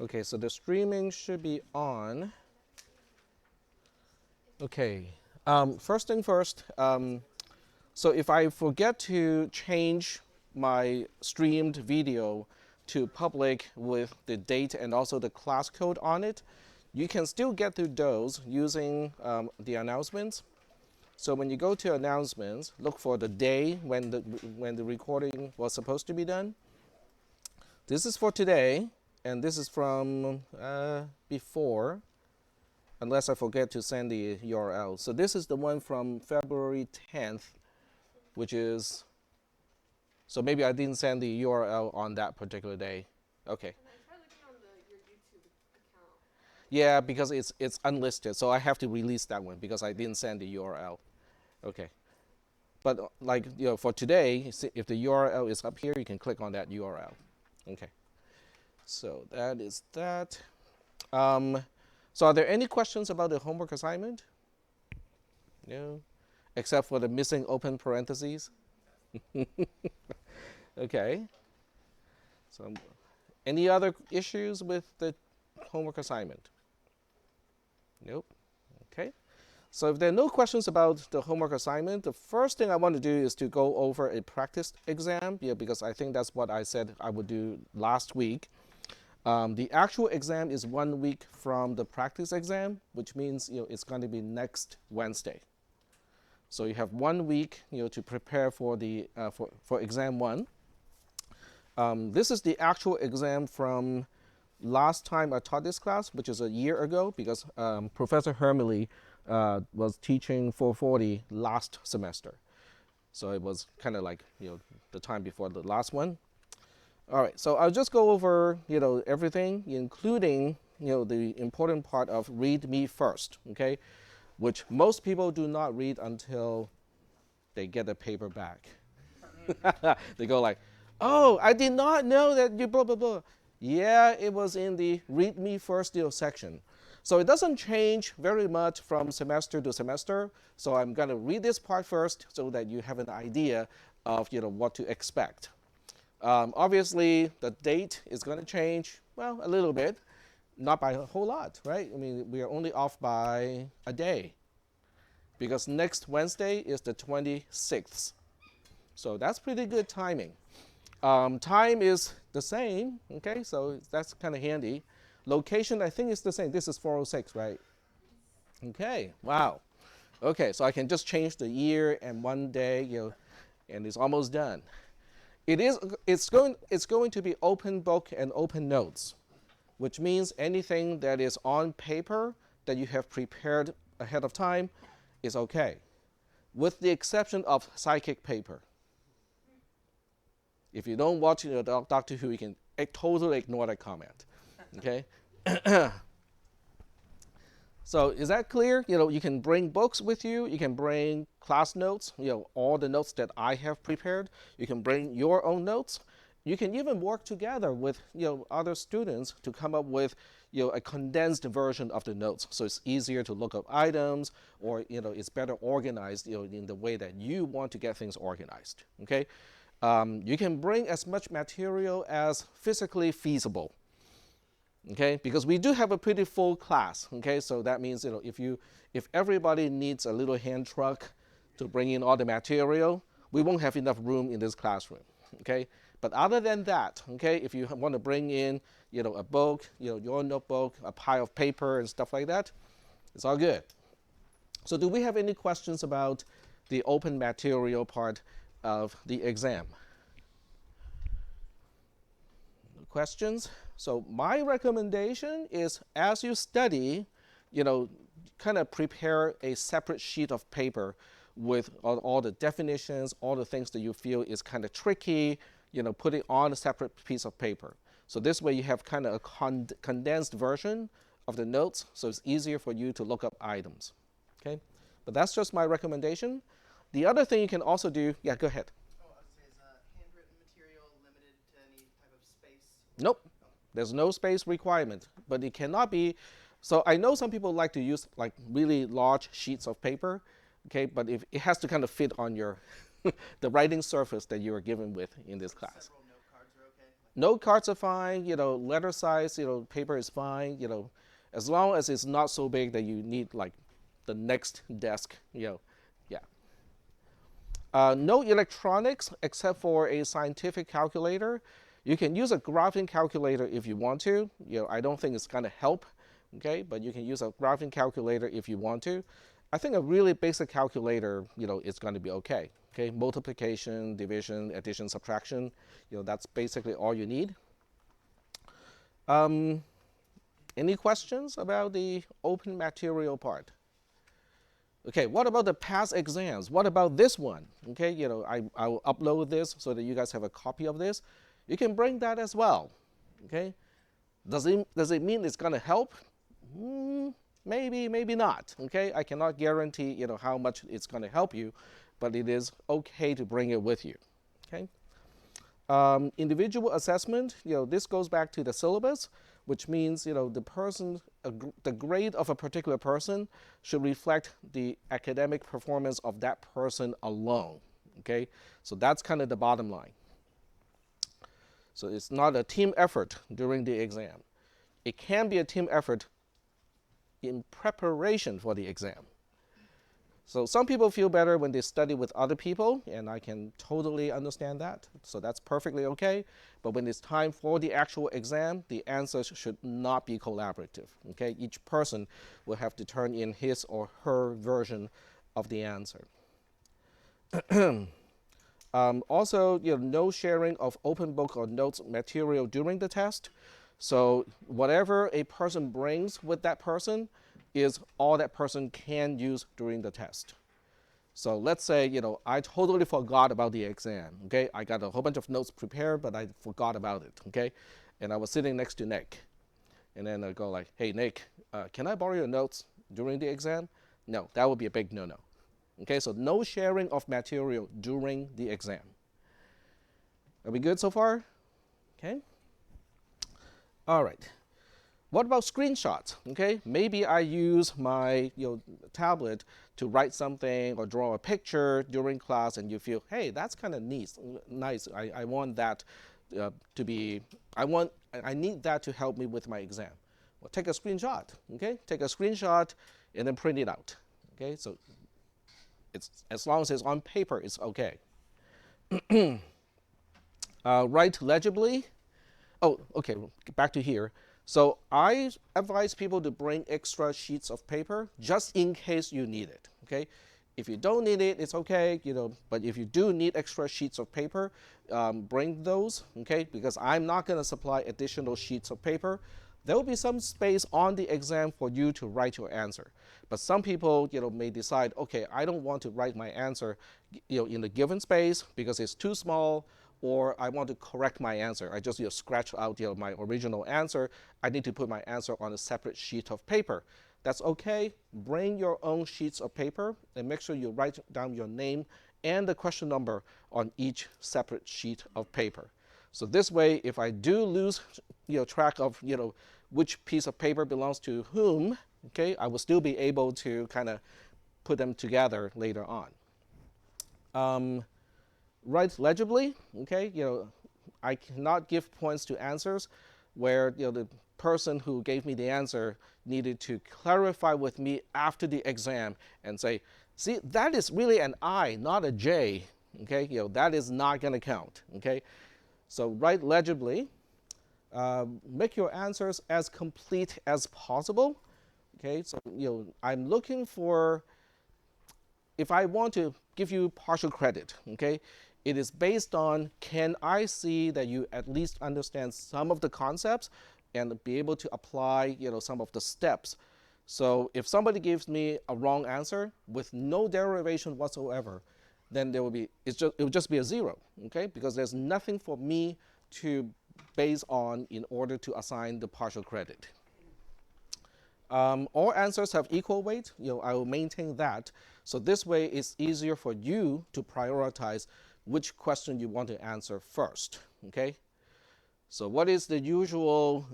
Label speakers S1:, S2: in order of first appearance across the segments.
S1: Okay, so the streaming should be on. Okay, first thing first, so if I forget to change my streamed video to public with the date and also the class code on it, you can still get to those using the announcements. So when you go to announcements, look for the day when the recording was supposed to be done. This is for today, and this is from before, unless I forget to send the URL. So this is the one from February 10th, which is, so maybe I didn't send the URL on that particular day. Okay.
S2: And I tried looking on your YouTube account.
S1: Yeah, because it's unlisted, so I have to release that one because I didn't send the URL. Okay. But like, for today, if the URL is up here, you can click on that URL. Okay. So that is that. So are there any questions about the homework assignment? No? Except for the missing open parentheses? Okay. So any other issues with the homework assignment? Nope. Okay. So if there are no questions about the homework assignment, the first thing I want to do is to go over a practice exam, because I think that's what I said I would do last week. The actual exam is 1 week from the practice exam, which means it's going to be next Wednesday. So you have 1 week to prepare for the for exam 1. This is the actual exam from last time I taught this class, which is a year ago, because Professor Hermele was teaching 440 last semester. So it was kind of like the time before the last one. All right, so I'll just go over everything, including the important part of read me first, okay, which most people do not read until they get the paper back. They go like, oh, I did not know that you blah blah blah. Yeah, it was in the read me first section. So it doesn't change very much from semester to semester. So I'm going to read this part first so that you have an idea of what to expect. Obviously, the date is going to change, well, a little bit, not by a whole lot, right? I mean, we are only off by a day because next Wednesday is the 26th. So that's pretty good timing. Time is the same, okay, so that's kind of handy. Location, I think, is the same. This is 406, right? Okay, wow. Okay, so I can just change the year and 1 day, and it's almost done. It's going to be open book and open notes, which means anything that is on paper that you have prepared ahead of time is okay, with the exception of psychic paper. If you don't watch Doctor Who, you can totally ignore that comment. Okay. So is that clear? You can bring books with you. You can bring class notes, all the notes that I have prepared. You can bring your own notes. You can even work together with other students to come up with a condensed version of the notes, so it's easier to look up items, or it's better organized in the way that you want to get things organized. Okay. You can bring as much material as physically feasible. Okay, because we do have a pretty full class. Okay, so that means if everybody needs a little hand truck to bring in all the material, we won't have enough room in this classroom. Okay, but other than that, okay, if you want to bring in a book, your notebook, a pile of paper and stuff like that, it's all good. So do we have any questions about the open material part of the exam? Questions? So my recommendation is, as you study, kind of prepare a separate sheet of paper with all the definitions, all the things that you feel is kind of tricky, put it on a separate piece of paper. So this way you have kind of a condensed version of the notes, so it's easier for you to look up items. Okay, but that's just my recommendation. The other thing you can also do, yeah, go ahead.
S3: Oh, I was going to say, is handwritten material limited to any type of space?
S1: Nope. There's no space requirement, but it cannot be. So I know some people like to use like really large sheets of paper, okay, but if it has to kind of fit on your the writing surface that you are given with in this class.
S3: Several note cards are okay?
S1: Note cards are fine. Letter size, paper is fine. As long as it's not so big that you need like the next desk. Yeah. No electronics except for a scientific calculator. You can use a graphing calculator if you want to. I don't think it's going to help, okay? But you can use a graphing calculator if you want to. I think a really basic calculator, is going to be okay. Okay, multiplication, division, addition, subtraction. That's basically all you need. Any questions about the open material part? Okay, what about the past exams? What about this one? Okay, I will upload this so that you guys have a copy of this. You can bring that as well. Okay, does it mean it's gonna help? Maybe, maybe not. Okay, I cannot guarantee how much it's gonna help you, but it is okay to bring it with you. Okay. Individual assessment, this goes back to the syllabus, which means, the grade of a particular person should reflect the academic performance of that person alone, okay? So that's kind of the bottom line. So it's not a team effort during the exam. It can be a team effort in preparation for the exam. So some people feel better when they study with other people, and I can totally understand that. So that's perfectly okay. But when it's time for the actual exam, the answers should not be collaborative. Okay, each person will have to turn in his or her version of the answer. Also, no sharing of open book or notes material during the test. So whatever a person brings with that person is all that person can use during the test. So let's say, I totally forgot about the exam, okay? I got a whole bunch of notes prepared, but I forgot about it, okay? And I was sitting next to Nick. And then I go like, hey, Nick, can I borrow your notes during the exam? No, that would be a big no-no. Okay, so no sharing of material during the exam. Are we good so far? Okay. All right. What about screenshots? Okay, maybe I use my tablet to write something or draw a picture during class, and you feel, hey, that's kind of nice. I want that to be. I need that to help me with my exam. Well, take a screenshot. Okay, take a screenshot and then print it out. Okay, so it's as long as it's on paper, it's okay. Write legibly. Oh, okay. Back to here. So I advise people to bring extra sheets of paper just in case you need it, okay? If you don't need it, it's okay, but if you do need extra sheets of paper, bring those, okay? Because I'm not gonna supply additional sheets of paper. There will be some space on the exam for you to write your answer. But some people, may decide, okay, I don't want to write my answer, in the given space because it's too small, or I want to correct my answer. I just scratch out my original answer. I need to put my answer on a separate sheet of paper. That's okay. Bring your own sheets of paper and make sure you write down your name and the question number on each separate sheet of paper. So this way, if I do lose track of which piece of paper belongs to whom, okay, I will still be able to kind of put them together later on. Write legibly, okay? I cannot give points to answers where the person who gave me the answer needed to clarify with me after the exam and say, see, that is really an I, not a J, okay? That is not going to count, okay? So write legibly. Make your answers as complete as possible, okay? So, I'm looking for, if I want to give you partial credit, okay, it is based on, can I see that you at least understand some of the concepts and be able to apply, some of the steps. So if somebody gives me a wrong answer with no derivation whatsoever, then it will just be a 0, okay? Because there's nothing for me to base on in order to assign the partial credit. All answers have equal weight. I will maintain that. So this way, it's easier for you to prioritize which question you want to answer first, okay? So what is the usual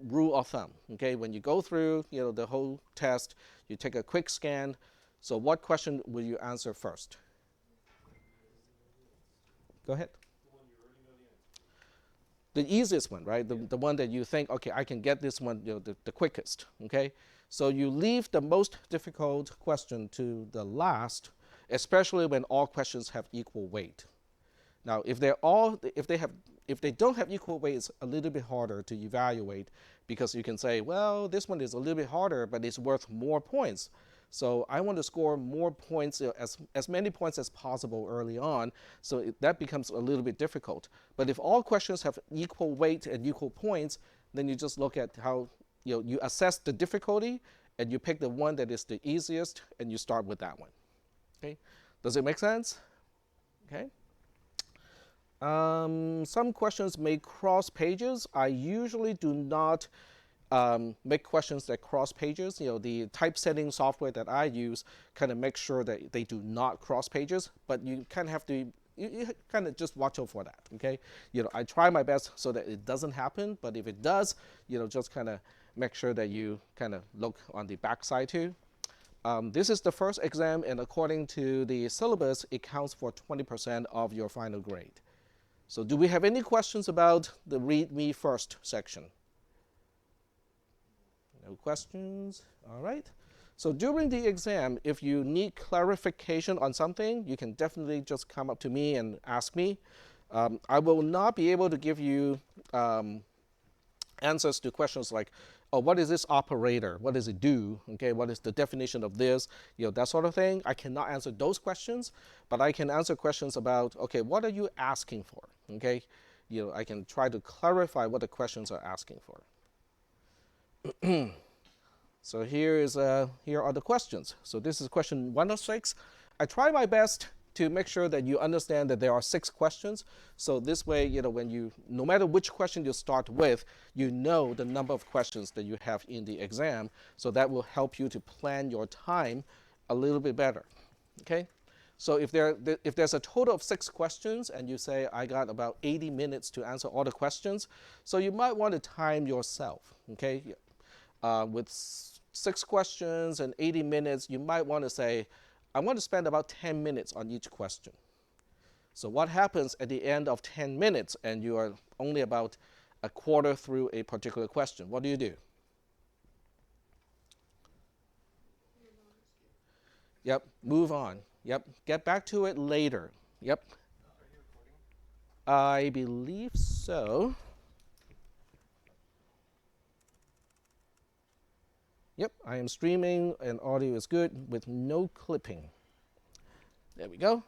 S1: rule of thumb, okay? When you go through, the whole test, you take a quick scan. So what question will you answer first? Go ahead. The easiest one, right? The one that you think, okay, I can get this one, the quickest, okay? So you leave the most difficult question to the last, especially when all questions have equal weight. Now, if they don't have equal weight, it's a little bit harder to evaluate because you can say, well, this one is a little bit harder, but it's worth more points. So I want to score more points, as many points as possible early on. So that becomes a little bit difficult. But if all questions have equal weight and equal points, then you just look at how you assess the difficulty, and you pick the one that is the easiest, and you start with that one. Okay, does it make sense? Okay. Some questions may cross pages. I usually do not make questions that cross pages. The typesetting software that I use kind of makes sure that they do not cross pages, but you kind of have to, you kind of just watch out for that, okay? I try my best so that it doesn't happen, but if it does, just kind of make sure that you kind of look on the back side too. This is the first exam, and according to the syllabus, it counts for 20% of your final grade. So do we have any questions about the read me first section? No questions? All right. So during the exam, if you need clarification on something, you can definitely just come up to me and ask me. I will not be able to give you answers to questions like, oh, what is this operator? What does it do? Okay, what is the definition of this? That sort of thing. I cannot answer those questions, but I can answer questions about, okay, what are you asking for? Okay, I can try to clarify what the questions are asking for. So here are the questions. So this is question 1 of 6. I try my best to make sure that you understand that there are 6 questions. So this way, when no matter which question you start with, you know the number of questions that you have in the exam. So that will help you to plan your time a little bit better. Okay? So if there's a total of 6 questions and you say, I got about 80 minutes to answer all the questions, so you might want to time yourself. Okay? With 6 questions and 80 minutes, you might want to say, I want to spend about 10 minutes on each question. So what happens at the end of 10 minutes and you are only about a quarter through a particular question? What do you do? Yep, move on. Yep, get back to it later. Yep.
S4: Are you recording?
S1: I believe so. Yep, I am streaming and audio is good with no clipping. There we go.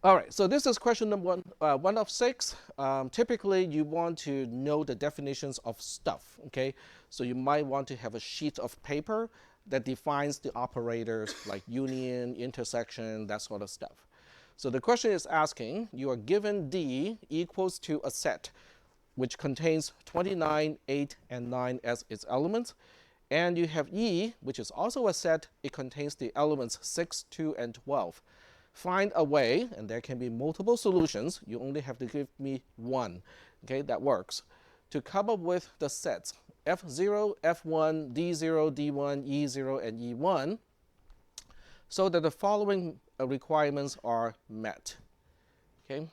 S1: All right, so this is question number 1 of 6. Typically, you want to know the definitions of stuff, okay? So you might want to have a sheet of paper that defines the operators like union, intersection, that sort of stuff. So the question is asking, you are given D equals to a set which contains 29, 8, and 9 as its elements. And you have E, which is also a set. It contains the elements 6, 2, and 12. Find a way, and there can be multiple solutions. You only have to give me one. Okay, that works. To come up with the sets F0, F1, D0, D1, E0, and E1, so that the following requirements are met. Okay,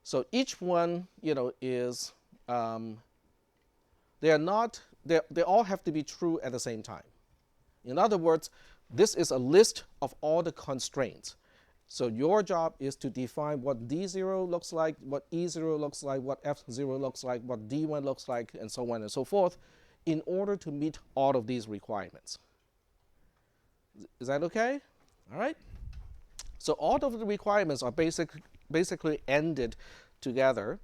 S1: so each one, is they all have to be true at the same time. In other words, this is a list of all the constraints. So your job is to define what D0 looks like, what E0 looks like, what F0 looks like, what D1 looks like, and so on and so forth, in order to meet all of these requirements. Is that okay? All right? So all of the requirements are basically ended together.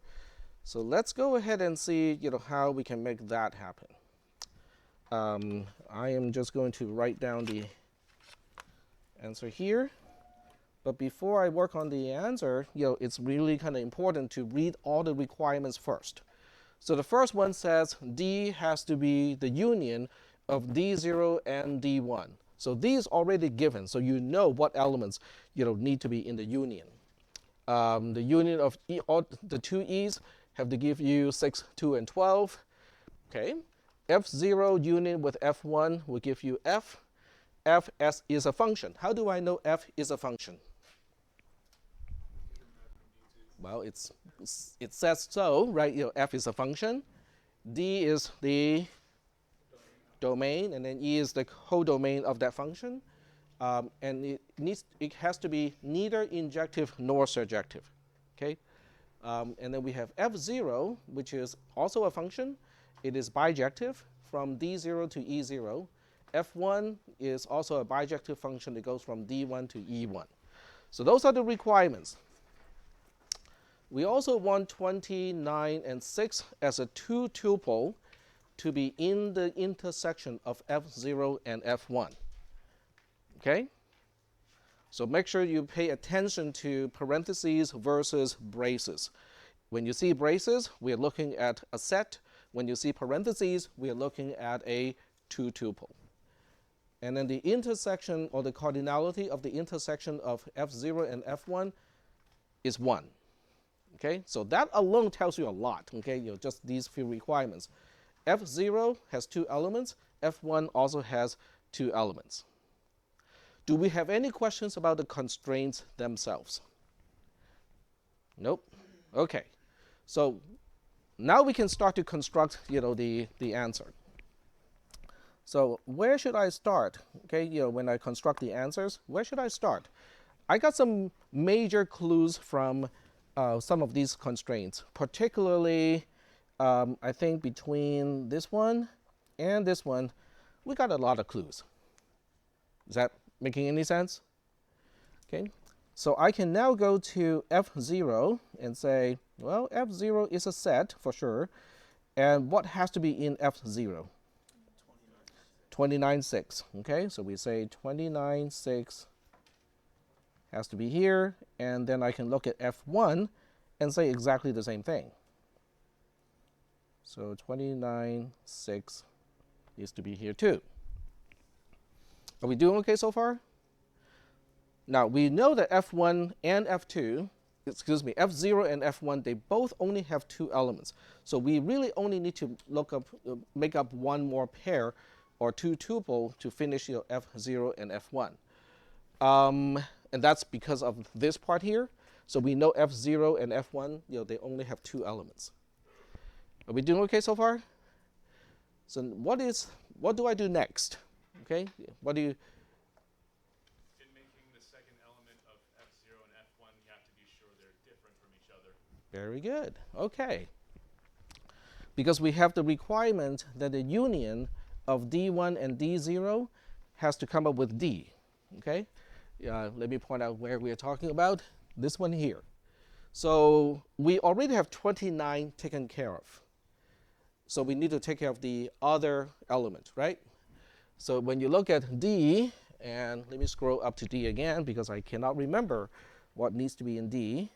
S1: So let's go ahead and see how we can make that happen. I am just going to write down the answer here. But before I work on the answer, it's really kind of important to read all the requirements first. So the first one says D has to be the union of D0 and D1. So these already given, so you know what elements need to be in the union. The union of all the 2 E's have to give you 6, 2, and 12. Okay. F0 union with F1 will give you F. F is a function. How do I know F is a function? Well, it says so, right? F is a function, D is the domain, and then E is the codomain of that function. And it has to be neither injective nor surjective. Okay? And then we have F0, which is also a function. It is bijective from D0 to E0. F1 is also a bijective function that goes from D1 to E1. So those are the requirements. We also want 29 and 6 as a two tuple to be in the intersection of F0 and F1. Okay? So make sure you pay attention to parentheses versus braces. When you see braces, we're looking at a set. When you see parentheses, we're looking at a two tuple. And then the intersection or the cardinality of the intersection of F0 and F1 is 1. Okay, so that alone tells you a lot. Okay, just these few requirements. F0 has 2 elements. F1 also has 2 elements. Do we have any questions about the constraints themselves? Nope. Okay, so now we can start to construct, the answer. So where should I start? Okay, when I construct the answers, where should I start? I got some major clues from some of these constraints, particularly I think between this one and this one, we got a lot of clues. Is that making any sense? Okay, so I can now go to F0 and say, well, F0 is a set for sure. And what has to be in F0? 29.6. Okay, so we say 29.6 has to be here, and then I can look at F1 and say exactly the same thing. So 29.6 needs to be here too. Are we doing okay so far? Now we know that F1 and F2, F0 and F1, they both only have 2 elements. So we really only need to make up one more pair or 2 tuple to finish F0 and F1. And that's because of this part here. So we know F0 and F1, they only have 2 elements. Are we doing okay so far? So what do I do next? Okay, what do you?
S4: In making the second element of F0 and F1, you have to be sure they're different from each other.
S1: Very good. Okay. Because we have the requirement that the union of D1 and D0 has to come up with D. Okay. Let me point out where we are talking about. This one here. So we already have 29 taken care of. So we need to take care of the other element, right? So when you look at D, and let me scroll up to D again because I cannot remember what needs to be in D.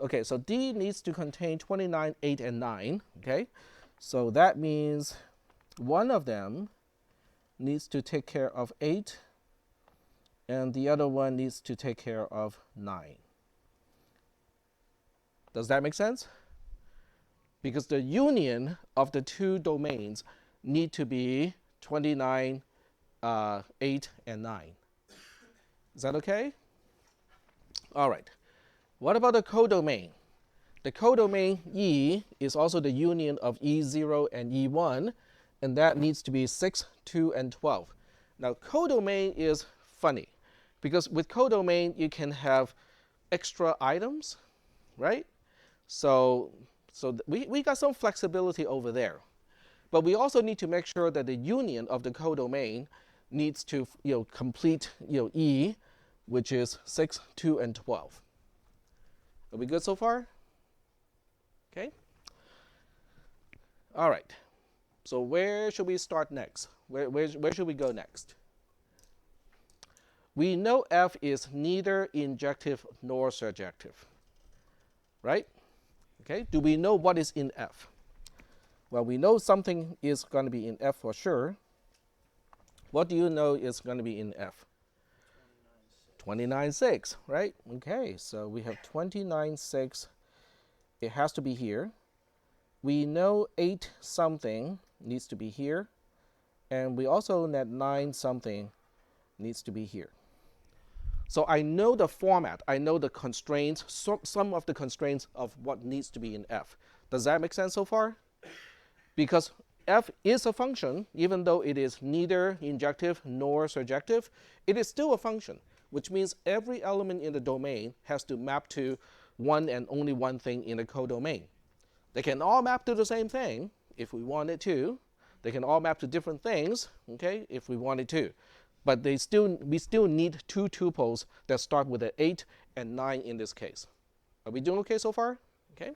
S1: Okay, so D needs to contain 29, 8, and 9. Okay, so that means one of them needs to take care of 8, and the other one needs to take care of 9. Does that make sense? Because the union of the 2 domains need to be 29, 8, and 9. Is that okay? All right. What about the codomain? The codomain E is also the union of E0 and E1, and that needs to be 6, 2, and 12. Now, codomain is funny because with codomain you can have extra items, right? So we got some flexibility over there. But we also need to make sure that the union of the codomain needs to complete E, which is 6, 2, and 12. Are we good so far? Okay. All right. So where should we start next? Where should we go next? We know F is neither injective nor surjective, right? Okay. Do we know what is in F? Well, we know something is going to be in F for sure. What do you know is going to be in F? 29.6, right? Okay, so we have 29.6. It has to be here. We know 8 something needs to be here. And we also know that 9 something needs to be here. So I know the format, I know the constraints, some of the constraints of what needs to be in f. Does that make sense so far? Because f is a function, even though it is neither injective nor surjective, it is still a function, which means every element in the domain has to map to one and only one thing in the codomain. They can all map to the same thing if we wanted to. They can all map to different things, okay, if we wanted to. But we still need two tuples that start with an 8 and 9 in this case. Are we doing okay so far? Okay.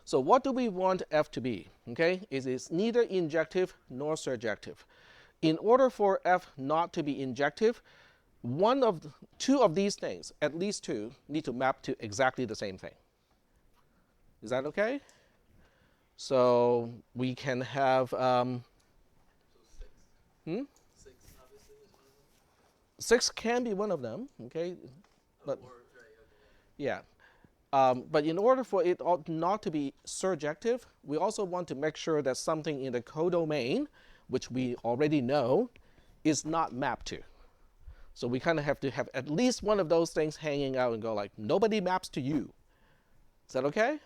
S1: So what do we want f to be? Okay, it is neither injective nor surjective. In order for f not to be injective, two of these things, at least two, need to map to exactly the same thing. Is that okay? So we can have
S5: So 6 obviously is one of them.
S1: 6 can be one of them, okay? But
S5: Or, right, okay.
S1: yeah. But in order for it not to be surjective, we also want to make sure that something in the codomain, which we already know, is not mapped to. So we kind of have to have at least one of those things hanging out and go like, nobody maps to you. Is that okay?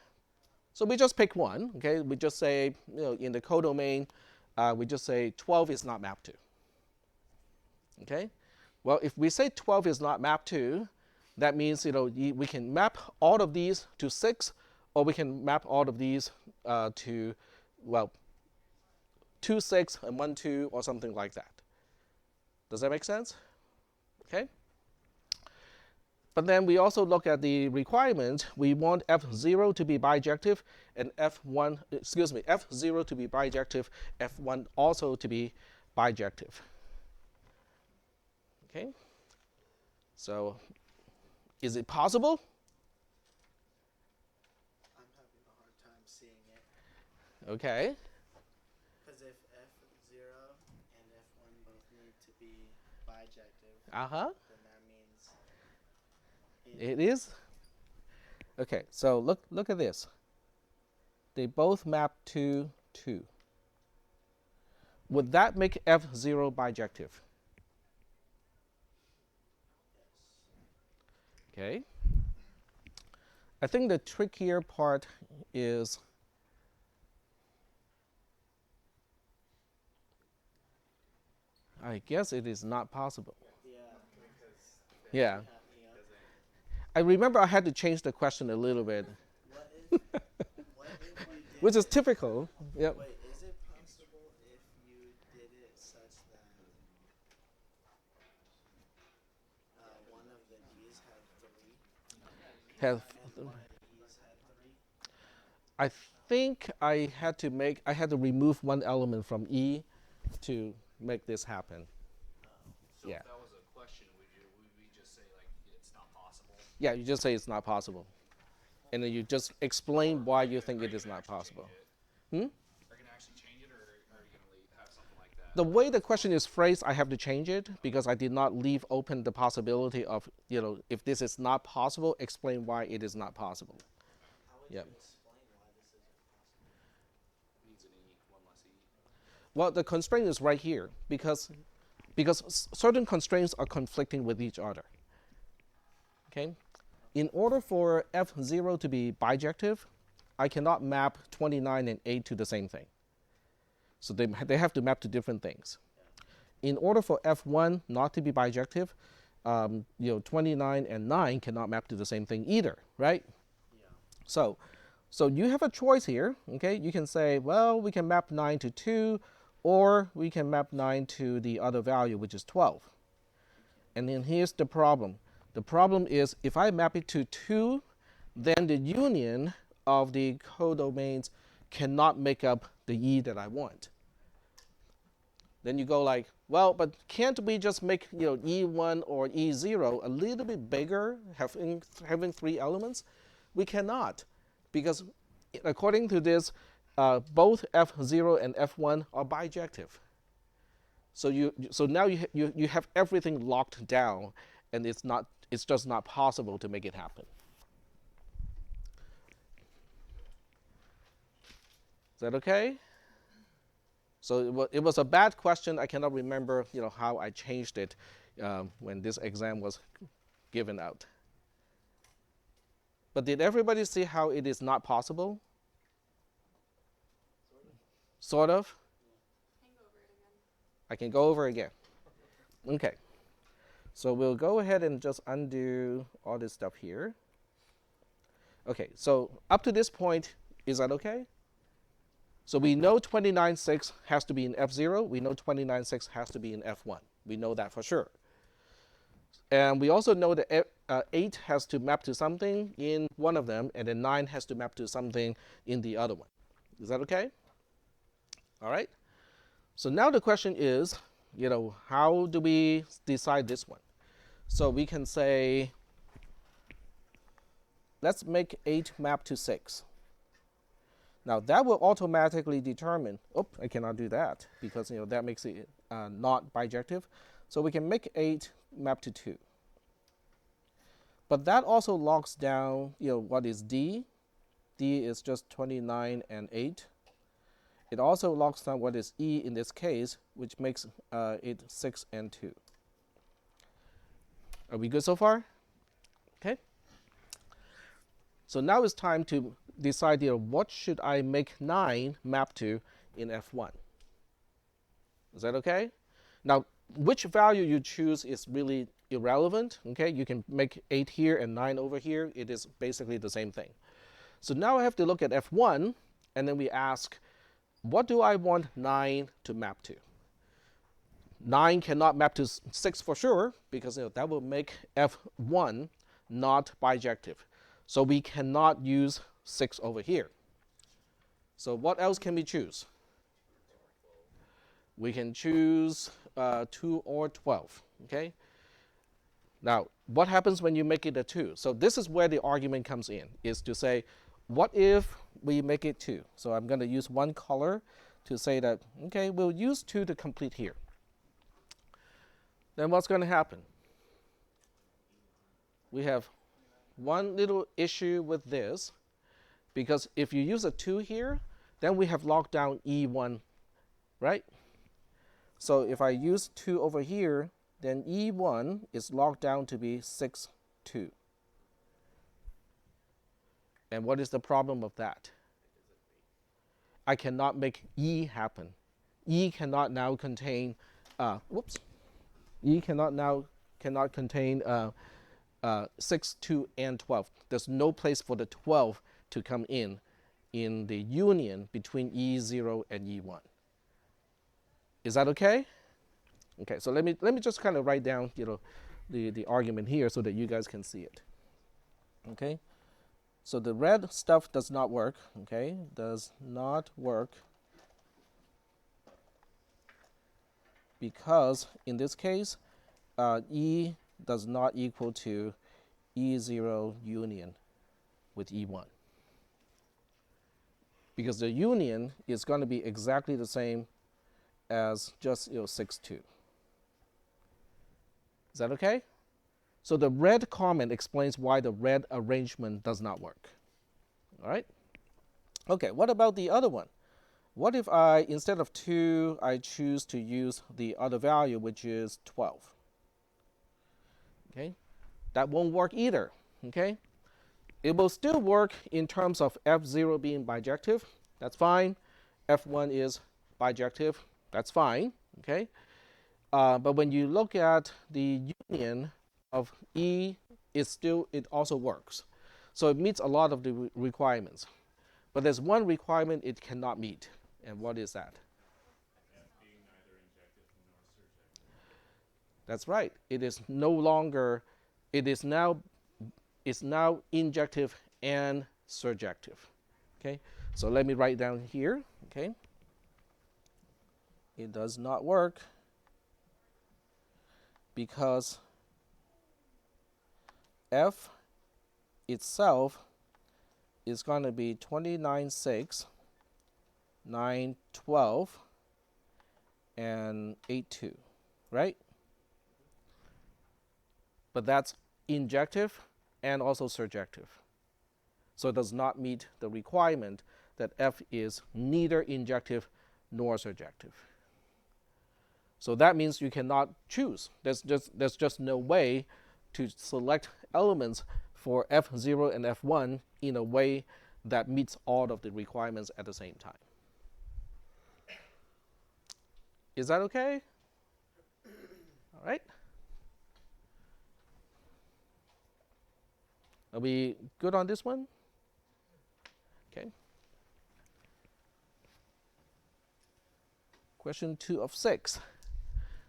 S1: So we just pick one, okay? We just say, in the codomain, we just say 12 is not mapped to. Okay? Well, if we say 12 is not mapped to, that means we can map all of these to 6, or we can map all of these to, well, 2, 6, and 1, 2, or something like that. Does that make sense? Okay. But then we also look at the requirement. We want f0 to be bijective, and f0 to be bijective, f1 also to be bijective. Okay. So is it possible?
S3: I'm having a hard time seeing it.
S1: Okay.
S3: Because if F0 and F1 both need to be bijective,
S1: Uh-huh.
S3: then that means
S1: It is. Okay, so look at this. They both map to 2. Would that make f0 bijective? Okay. I think the trickier part is I guess it is not possible.
S3: Yeah.
S1: Yeah.
S3: Yeah.
S1: I remember I had to change the question a little bit,
S3: What if you did
S1: which is
S3: it-
S1: typical. Yep.
S3: Wait, is it possible if you did it such that one of the E's had 3
S1: Have
S3: and one of the E's had 3?
S1: I think I had to remove one element from E to make this happen.
S5: So
S1: Yeah.
S5: if that was a question, would we just say like it's not possible?
S1: Yeah, you just say it's not possible. And then you just explain why you think it is not possible.
S5: Are you gonna actually change it, or are you gonna have something like that?
S1: The way the question is phrased, I have to change it because I did not leave open the possibility of, if this is not possible, explain why it is not possible.
S3: How would
S1: Yep.
S3: you explain why this isn't possible?
S5: Needs an E, one less E.
S1: Well, the constraint is right here because certain constraints are conflicting with each other. Okay? In order for f0 to be bijective, I cannot map 29 and 8 to the same thing. So they have to map to different things. In order for f1 not to be bijective, 29 and 9 cannot map to the same thing either, right?
S3: Yeah.
S1: So you have a choice here, okay? You can say, well, we can map 9 to 2, or we can map 9 to the other value, which is 12. And then here's the problem. The problem is if I map it to 2, then the union of the codomains cannot make up the E that I want. Then you go like, well, but can't we just make E1 or E0 a little bit bigger, having 3 elements? We cannot, because according to this, both F0 and F1 are bijective. So now you have everything locked down, and it's just not possible to make it happen. Is that okay? So it was a bad question. I cannot remember how I changed it when this exam was given out. But did everybody see how it is not possible? Sort of?
S2: Can you go over it again?
S1: I can go over again. Okay. So we'll go ahead and just undo all this stuff here. Okay, so up to this point, is that okay? So we know 29.6 has to be in F0. We know 29.6 has to be in F1. We know that for sure. And we also know that 8 has to map to something in one of them, and then 9 has to map to something in the other one. Is that okay? All right. So now the question is, how do we decide this one? So we can say, let's make 8 map to 6. Now that will automatically determine, I cannot do that because that makes it not bijective. So we can make 8 map to 2. But that also locks down, what is D? D is just 29 and 8. It also locks down what is E in this case, which makes it 6 and 2. Are we good so far? Okay. So now it's time to decide what should I make 9 map to in F1. Is that okay? Now, which value you choose is really irrelevant. Okay, you can make 8 here and 9 over here. It is basically the same thing. So now I have to look at F1, and then we ask, what do I want 9 to map to? 9 cannot map to 6 for sure, because that will make F1 not bijective. So we cannot use 6 over here. So what else can we choose? We can choose 2 or 12. Okay. Now, what happens when you make it a 2? So this is where the argument comes in, is to say, what if we make it 2? So I'm going to use one color to say that, okay, we'll use 2 to complete here. Then what's going to happen? We have one little issue with this, because if you use a 2 here, then we have locked down E1, right? So if I use 2 over here, then E1 is locked down to be 6, 2. And what is the problem of that? I cannot make E happen. E cannot now contain, E cannot contain 6, 2, and 12. There's no place for the 12 to come in the union between E0 and E1. Is that okay? Okay, so let me just kind of write down, the argument here so that you guys can see it. Okay, so the red stuff does not work. Okay, does not work because in this case, E does not equal to E0 union with E1, because the union is going to be exactly the same as just 6, 2. Is that okay? So the red comment explains why the red arrangement does not work. All right? Okay, what about the other one? What if instead of 2, I choose to use the other value, which is 12? Okay, that won't work either. Okay, it will still work in terms of F0 being bijective. That's fine. F1 is bijective. That's fine. Okay. But when you look at the union of E, it also works. So it meets a lot of the requirements. But there's one requirement it cannot meet. And what is that?
S4: F being neither injective nor surjective.
S1: That's right. It is no longer, it's now injective and surjective. Okay. So let me write down here. Okay. It does not work because F itself is going to be 29.6, 9.12, and 8.2, right? But that's injective and also surjective. So it does not meet the requirement that F is neither injective nor surjective. So that means you cannot choose. There's just no way to select elements for F0 and F1 in a way that meets all of the requirements at the same time. Is that okay? All right. Are we good on this one? Okay. Question 2 of 6.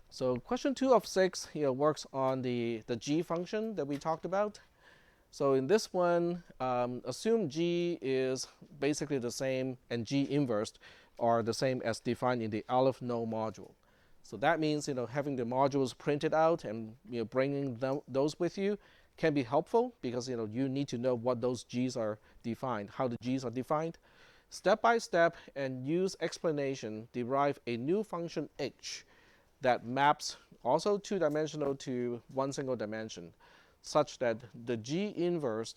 S1: So question 2 of 6 works on the g function that we talked about. So in this one, assume g is basically the same and g inverse are the same as defined in the aleph no module. So that means having the modules printed out and bringing those with you can be helpful because you need to know what those g's are defined, how the g's are defined. Step by step and use explanation, derive a new function h that maps also two-dimensional to one single dimension, such that the g inverse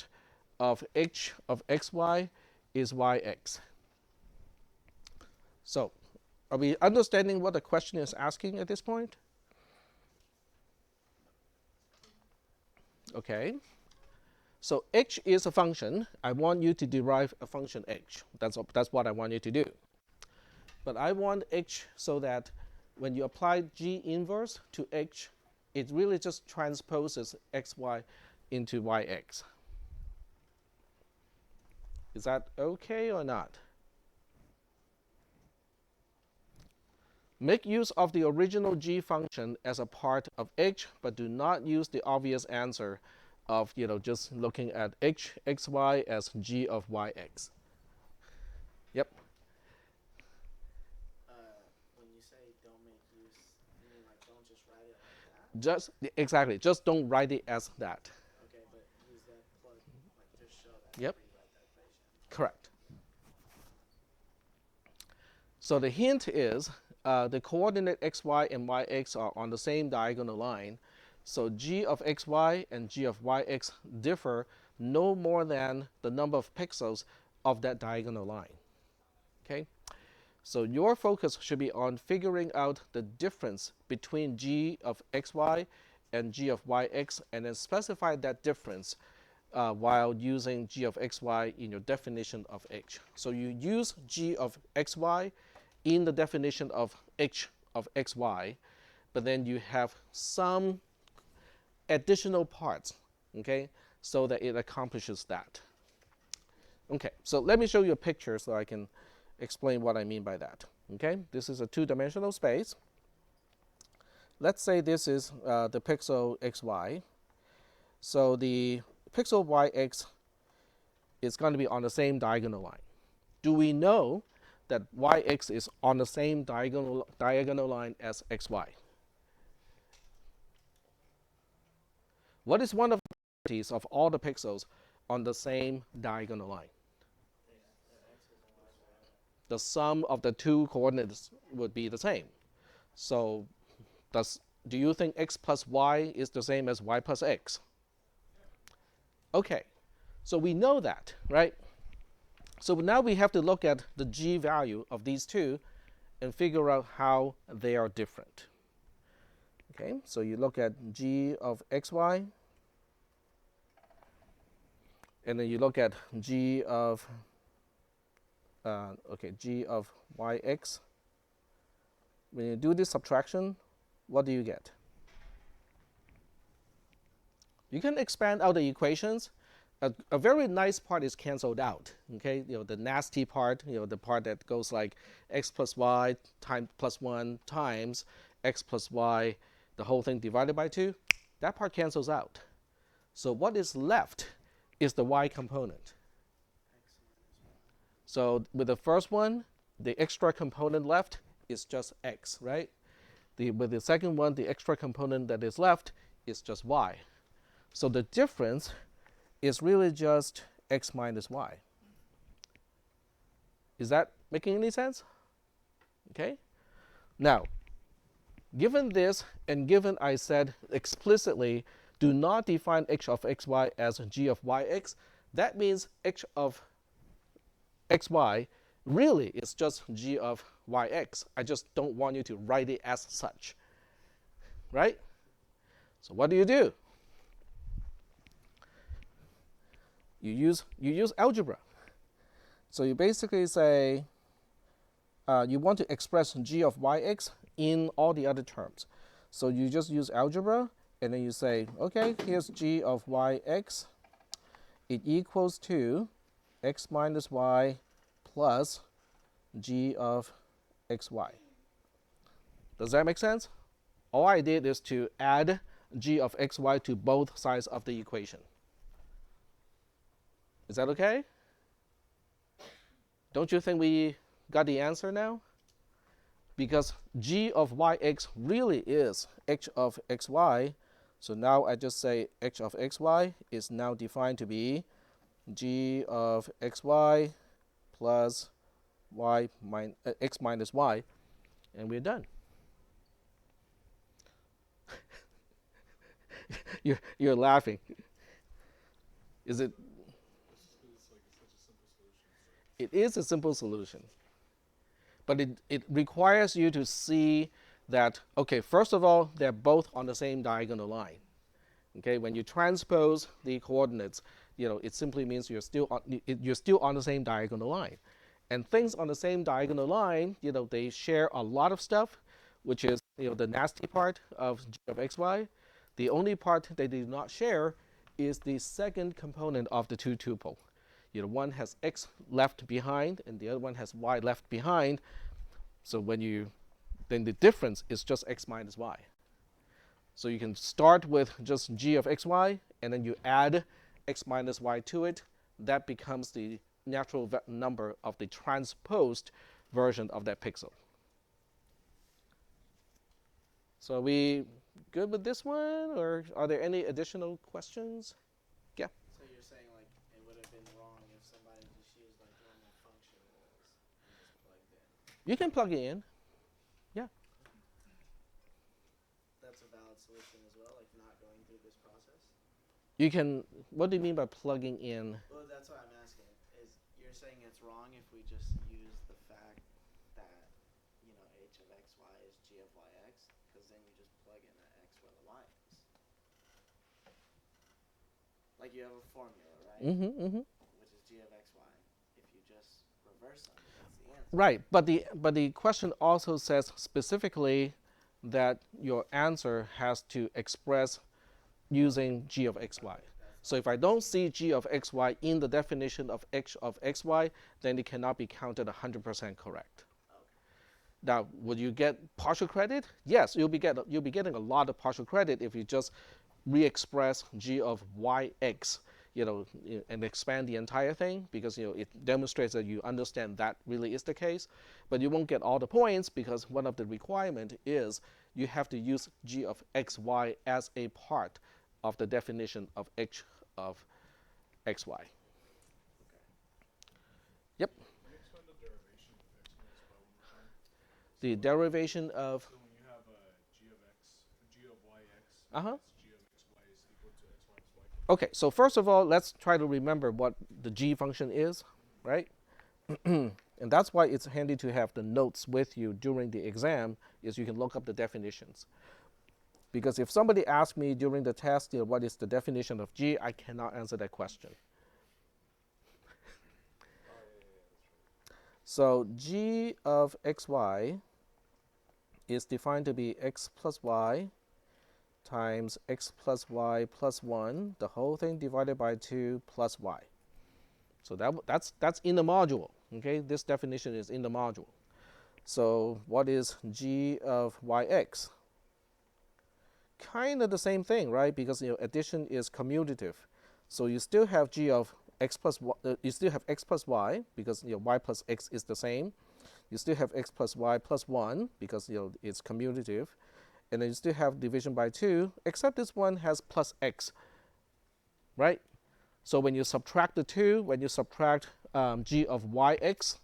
S1: of h of xy is yx. So, are we understanding what the question is asking at this point? Okay. So h is a function. I want you to derive a function h. That's what I want you to do. But I want h so that when you apply g inverse to h, it really just transposes xy into yx. Is that okay or not? Make use of the original g function as a part of h, but do not use the obvious answer of just looking at h xy as g of yx. Yep.
S3: When you say don't make use, you mean like don't just write it like that?
S1: Exactly. Just don't write it as that.
S3: Okay, but use that plug, like just show that.
S1: Yep.
S3: Rewrite that equation.
S1: Correct. So the hint is the coordinate xy and yx are on the same diagonal line. So g of xy and g of yx differ no more than the number of pixels of that diagonal line. Okay? So your focus should be on figuring out the difference between g of xy and g of yx, and then specify that difference while using g of xy in your definition of h. So you use g of xy in the definition of h of xy, but then you have some additional parts, okay, so that it accomplishes that. Okay, so let me show you a picture so I can explain what I mean by that. Okay, this is a two-dimensional space. Let's say this is the pixel xy. So the pixel yx is going to be on the same diagonal line. Do we know that yx is on the same diagonal line as xy? What is one of the properties of all the pixels on the same diagonal line? The sum of the two coordinates would be the same. So do you think x plus y is the same as y plus x? Okay, so we know that, right? So now we have to look at the g value of these two and figure out how they are different. Okay, so you look at g of xy, and then you look at g of g of yx. When you do this subtraction, what do you get? You can expand out the equations. A very nice part is canceled out. Okay, the nasty part, the part that goes like x plus y times plus 1 times x plus y, the whole thing divided by 2, that part cancels out. So what is left is the y component. So with the first one, the extra component left is just x, right? With the second one, the extra component that is left is just y. So the difference is really just x minus y. Is that making any sense? Okay. Now, given this, and given I said explicitly, do not define h of xy as g of yx, that means h of xy really is just g of yx. I just don't want you to write it as such. right? So what do? You use algebra. So you basically say you want to express g of yx in all the other terms. So you just use algebra, and then you say, okay, here's g of yx. It equals to x minus y plus g of xy. Does that make sense? All I did is to add g of xy to both sides of the equation. Is that okay? Don't you think we got the answer now? Because g of yx really is h of xy. So now I just say h of xy is now defined to be g of xy plus x minus y, and we're done. You're laughing. Is it? It is a simple solution. But it requires you to see that, okay, first of all, they're both on the same diagonal line. Okay, when you transpose the coordinates, it simply means you're still on the same diagonal line. And things on the same diagonal line, they share a lot of stuff, which is the nasty part of g of xy. The only part they do not share is the second component of the two tuple. One has x left behind and the other one has y left behind. So then the difference is just x minus y. So you can start with just g of xy, and then you add x minus y to it. That becomes the natural number of the transposed version of that pixel. So are we good with this one, or are there any additional questions? Yeah.
S3: So you're saying like it would have been wrong if somebody just used like the normal function rules and just plugged in.
S1: You can plug it in. Yeah.
S3: That's a valid solution as well, like not going through this process.
S1: You can. What do you mean by plugging in?
S3: Well, that's what I'm asking. Is you're saying it's wrong if we just use the fact that h of xy is g of yx, because then you just plug in the x where the y is. Like you have a formula, right?
S1: Mm-hmm.
S3: Which is g of xy. If you just reverse them, that's the answer.
S1: Right, but the question also says specifically that your answer has to express using g of xy. So if I don't see g of xy in the definition of h of xy, then it cannot be counted 100% correct.
S3: Okay.
S1: Now, would you get partial credit? Yes, you'll be getting a lot of partial credit if you just re-express g of yx, and expand the entire thing, because it demonstrates that you understand that really is the case. But you won't get all the points, because one of the requirement is you have to use g of xy as a part of the definition of h of xy.
S3: Okay.
S1: Yep.
S4: Can you explain the derivation of x minus y one more time?
S1: The derivation of
S4: So when you have g of yx,
S1: Uh-huh.
S4: g of xy is equal to x minus y.
S1: Okay, so first of all, let's try to remember what the g function is, right? And that's why it's handy to have the notes with you during the exam, is you can look up the definitions. Because if somebody asks me during the test, what is the definition of g, I cannot answer that question. So g of xy is defined to be x plus y times x plus y plus 1, the whole thing divided by 2 plus y. So that's in the module. Okay, this definition is in the module. So what is g of yx? Kind of the same thing, right? Because addition is commutative. So you still have g of x plus y, you still have x plus y, because y plus x is the same. You still have x plus y plus 1, because it's commutative. And then you still have division by 2, except this one has plus x, right? So when you subtract the 2, when you subtract g of yx,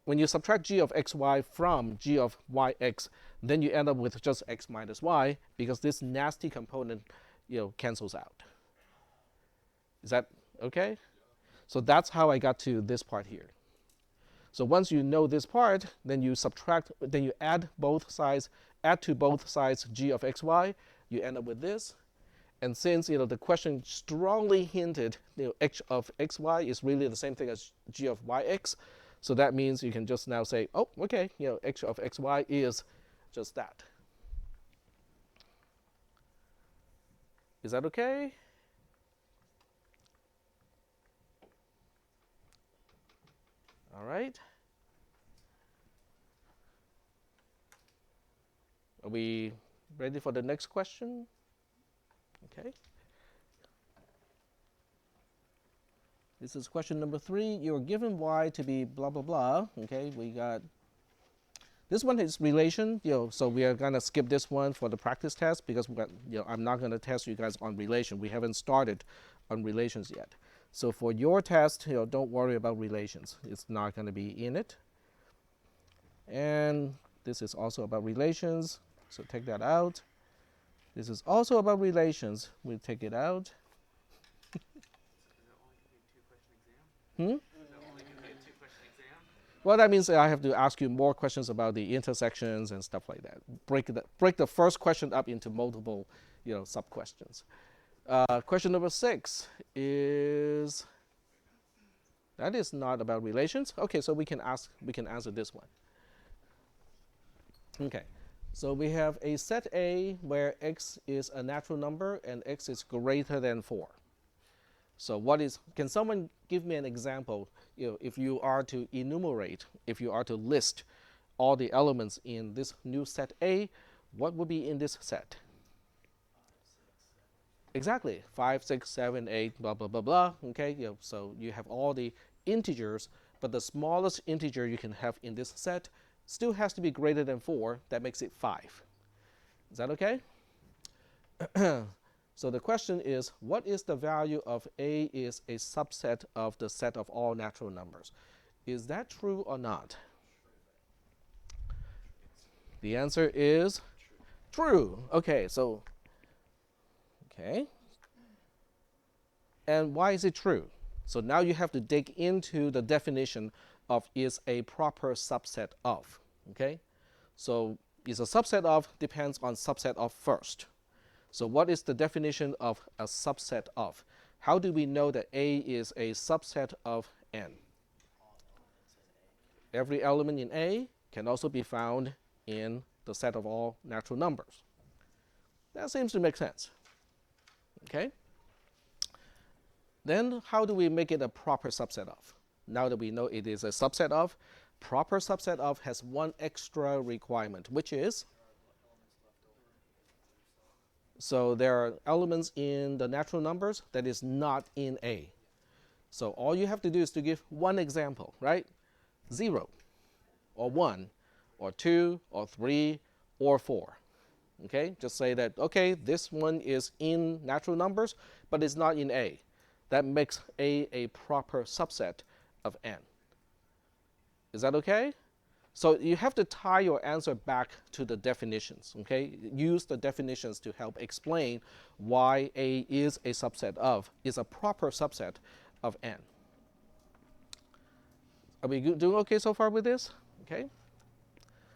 S1: when you subtract g of xy from g of yx, then you end up with just x minus y, because this nasty component cancels out. Is that okay? So that's how I got to this part here. So once you know this part, then you add both sides add to both sides g of xy, you end up with this. And since the question strongly hinted h of xy is really the same thing as g of yx, so that means you can just now say, oh, okay, h of xy is just that. Is that okay? All right. Are we ready for the next question? Okay. This is question number 3. You're given y to be blah, blah, blah. Okay, we got, this one is relation, so we are gonna skip this one for the practice test because I'm not gonna test you guys on relation. We haven't started on relations yet. So for your test, don't worry about relations. It's not gonna be in it. And this is also about relations, so take that out. This is also about relations. We'll take it out. Well, that means that I have to ask you more questions about the intersections and stuff like that. Break the first question up into multiple, sub-questions. Question number 6 is, that is not about relations. Okay, so we can answer this one. Okay, so we have a set A where x is a natural number and x is greater than 4. So can someone give me an example, if you are to enumerate, if you are to list all the elements in this new set A, what would be in this set?
S3: 5, 6, 7.
S1: Exactly, 5, 6, 7, 8, blah, blah, blah, blah, okay? So you have all the integers, but the smallest integer you can have in this set still has to be greater than 4. That makes it 5. Is that okay? So the question is, what is the value of A is a subset of the set of all natural numbers? Is that true or not? The answer is true. Okay, so, okay. And why is it true? So now you have to dig into the definition of is a proper subset of, okay? So is a subset of depends on subset of first. So what is the definition of a subset of? How do we know that A is a subset of N? Every element in A can also be found in the set of all natural numbers. That seems to make sense. Okay? Then how do we make it a proper subset of? Now that we know it is a subset of, proper subset of has one extra requirement, which is, so there are elements in the natural numbers that is not in A. So all you have to do is to give one example, right? 0, or 1, or 2, or 3, or 4. Okay, just say that, okay, this one is in natural numbers, but it's not in A. That makes a proper subset of N. Is that okay? So you have to tie your answer back to the definitions, okay? Use the definitions to help explain why A is a subset of, is a proper subset of N. Are we doing okay so far with this? Okay.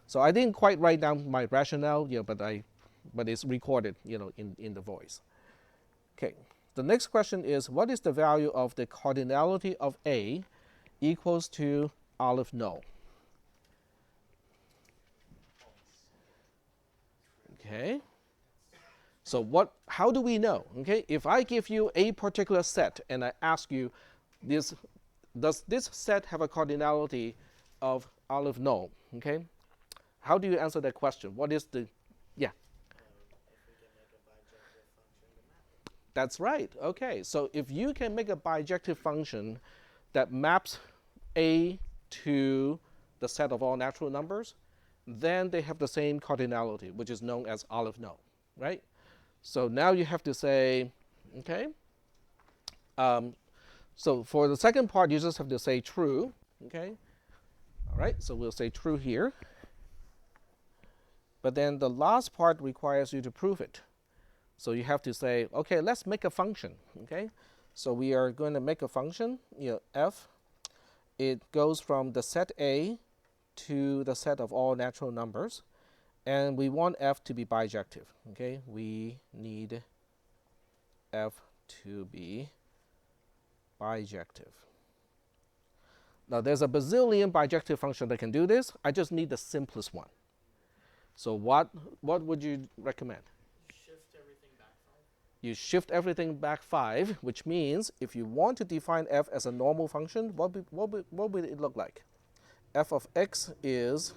S1: So I didn't quite write down my rationale, but it's recorded, in the voice. Okay. The next question is, what is the value of the cardinality of A equals to olive no? Okay. So how do we know? Okay, if I give you a particular set and I ask you, does this set have a cardinality of olive no? Okay. How do you answer that question? What is the, yeah?
S3: If we can make a bijective function to map.
S1: That's right. Okay, so if you can make a bijective function that maps A to the set of all natural numbers, then they have the same cardinality, which is known as olive no, right? So now you have to say, okay. So for the second part, you just have to say true, okay? All right, so we'll say true here. But then the last part requires you to prove it. So you have to say, okay, let's make a function, okay? So we are going to make a function, f. It goes from the set A to the set of all natural numbers. And we want f to be bijective. Okay, we need f to be bijective. Now there's a bazillion bijective function that can do this. I just need the simplest one. So what would you recommend?
S3: Shift everything back 5.
S1: You shift everything back 5, which means if you want to define f as a normal function, what would it look like? F of x is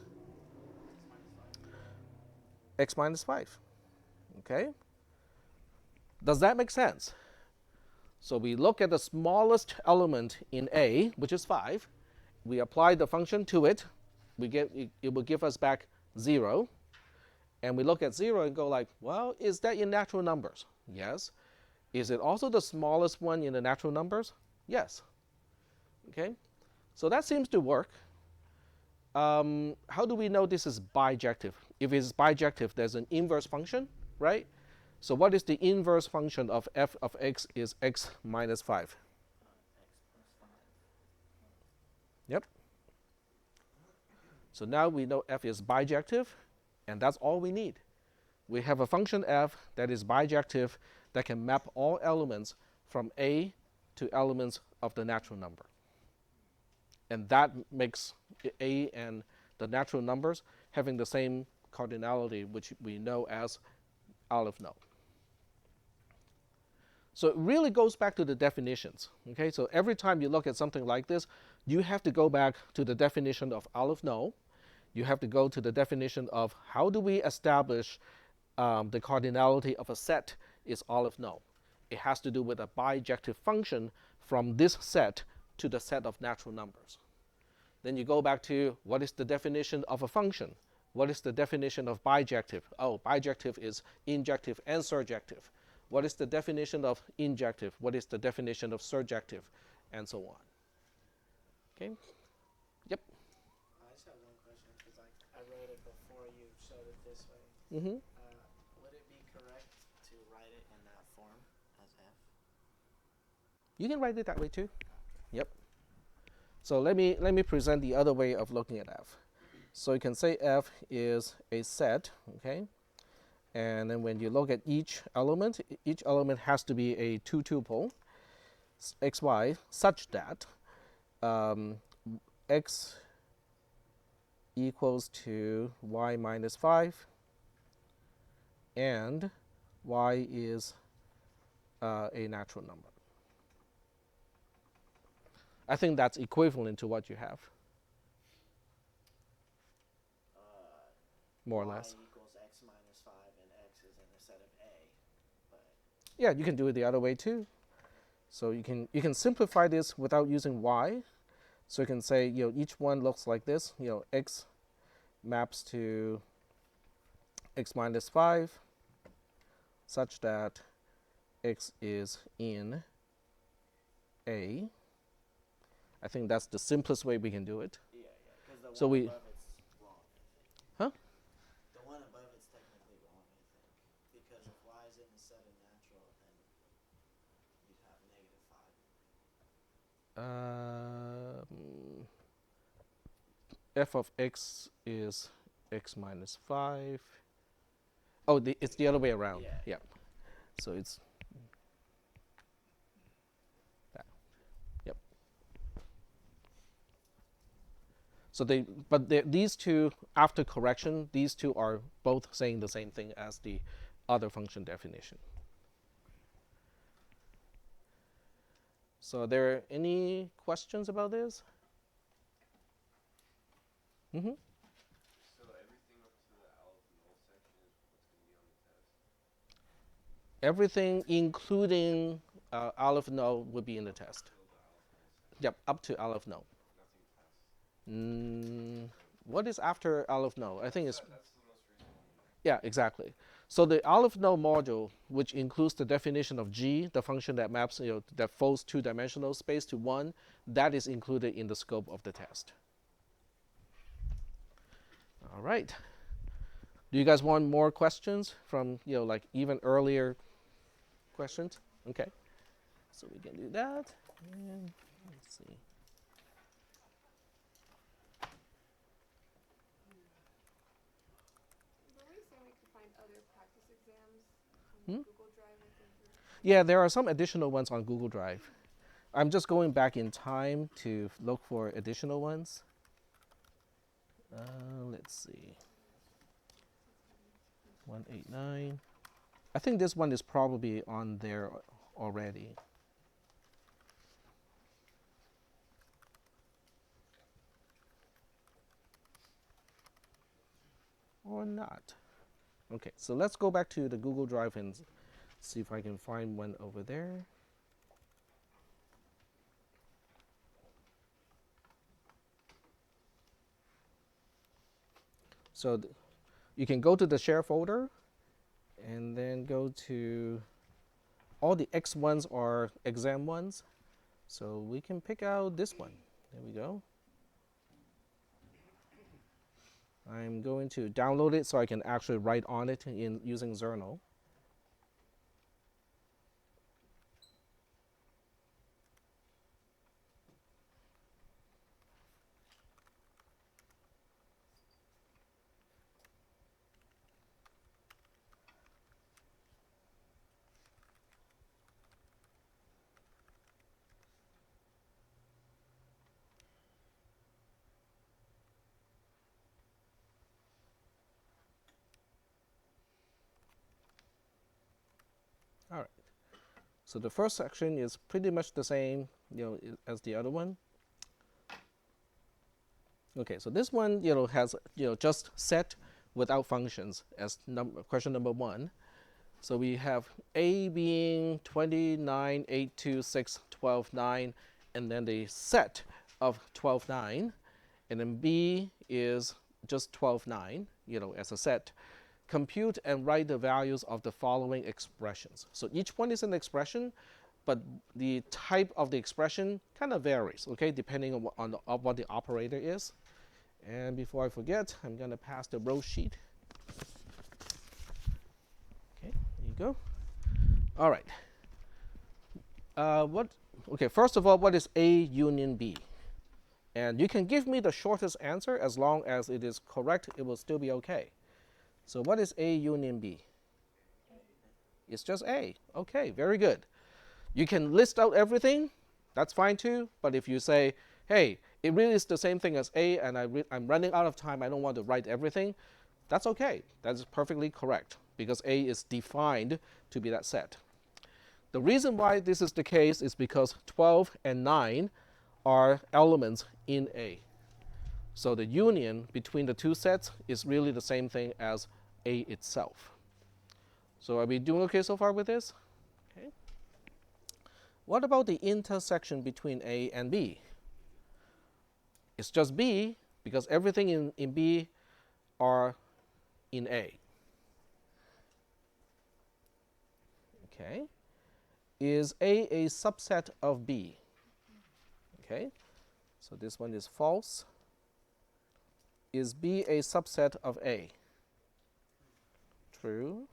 S1: x minus 5. Okay? Does that make sense? So we look at the smallest element in A, which is 5. We apply the function to it. It will give us back 0. And we look at 0 and go like, well, is that in natural numbers? Yes. Is it also the smallest one in the natural numbers? Yes. Okay. So that seems to work. How do we know this is bijective? If it's bijective, there's an inverse function, right? So what is the inverse function of f of x is x minus 5?
S3: X plus 5.
S1: Yep. So now we know f is bijective, and that's all we need. We have a function f that is bijective that can map all elements from A to elements of the natural number. And that makes A and the natural numbers having the same cardinality, which we know as Aleph no. So it really goes back to the definitions. Okay, so every time you look at something like this, you have to go back to the definition of Aleph no. You have to go to the definition of how do we establish the cardinality of a set is Aleph no. It has to do with a bijective function from this set to the set of natural numbers. Then you go back to what is the definition of a function? What is the definition of bijective? Oh, bijective is injective and surjective. What is the definition of injective? What is the definition of surjective? And so on. Okay? Yep.
S3: I just have one question because I wrote it before you showed it this way.
S1: Mm-hmm.
S3: Would it be correct to write it in that form as f?
S1: You can write it that way too. Yep. So let me present the other way of looking at f. So you can say f is a set, okay? And then when you look at each element has to be a two-tuple xy such that x equals to y minus 5 and y is a natural number. I think that's equivalent to what you have, more or less.
S3: Y equals x minus 5 and x is in a set of A. But
S1: Yeah, you can do it the other way too. So you can simplify this without using y. So you can say, each one looks like this. X maps to x minus 5 such that x is in A. I think that's the simplest way we can do it.
S3: yeah, because the
S1: So
S3: one
S1: we-
S3: above it's wrong, I think.
S1: Huh?
S3: The one above it's technically wrong, I think. Because if y is in the set of natural, then you'd have negative 5.
S1: F of x is x minus 5. Oh, it's the other way around.
S3: Yeah.
S1: Yeah. So it's that. Yep. So these two, after correction, these two are both saying the same thing as the other function definition. So are there any questions about this? Mm-hmm.
S6: So everything up to the Aleph null section is what's going to be on the test?
S1: Everything, including Aleph no, would be in the test.
S6: Till the Aleph null section.
S1: Yep, up to Aleph no.
S6: Nothing past.
S1: What is after Aleph no? I think it's
S6: That's the most recent one.
S1: yeah, exactly. So the Aleph no module, which includes the definition of G, the function that maps, that folds two-dimensional space to one, that is included in the scope of the test. All right. Do you guys want more questions from, like even earlier questions? Okay. So we can do that. And let's see.
S2: exams
S1: Hmm?
S2: on Google Drive, I think.
S1: Yeah, there are some additional ones on Google Drive. I'm just going back in time to look for additional ones. Let's see. 189. I think this one is probably on there already. Or not. Okay, so let's go back to the Google Drive and see if I can find one over there. So you can go to the share folder and then go to all the X ones are exam ones. So we can pick out this one. There we go. I'm going to download it so I can actually write on it in using Zernal. All right. So the first section is pretty much the same, as the other one. Okay, so this one, has, just set without functions as question number 1. So we have A being 29, 8, 2, 6, 12, 9, and then the set of 12, 9. And then B is just 12, 9, as a set. Compute and write the values of the following expressions. So each one is an expression, but the type of the expression kind of varies, okay, depending on what the operator is. And before I forget, I'm going to pass the row sheet. Okay, there you go. All right. Okay, first of all, what is A union B? And you can give me the shortest answer as long as it is correct, it will still be okay. So what is A union B? It's just A. Okay, very good. You can list out everything, that's fine too, but if you say, hey, it really is the same thing as A and I'm running out of time, I don't want to write everything, that's okay. That's perfectly correct because A is defined to be that set. The reason why this is the case is because 12 and 9 are elements in A. So the union between the two sets is really the same thing as A itself. So are we doing okay so far with this? Okay. What about the intersection between A and B? It's just B because everything in B are in A. Okay. Is A subset of B? Okay. So this one is false. Is B a subset of A? True.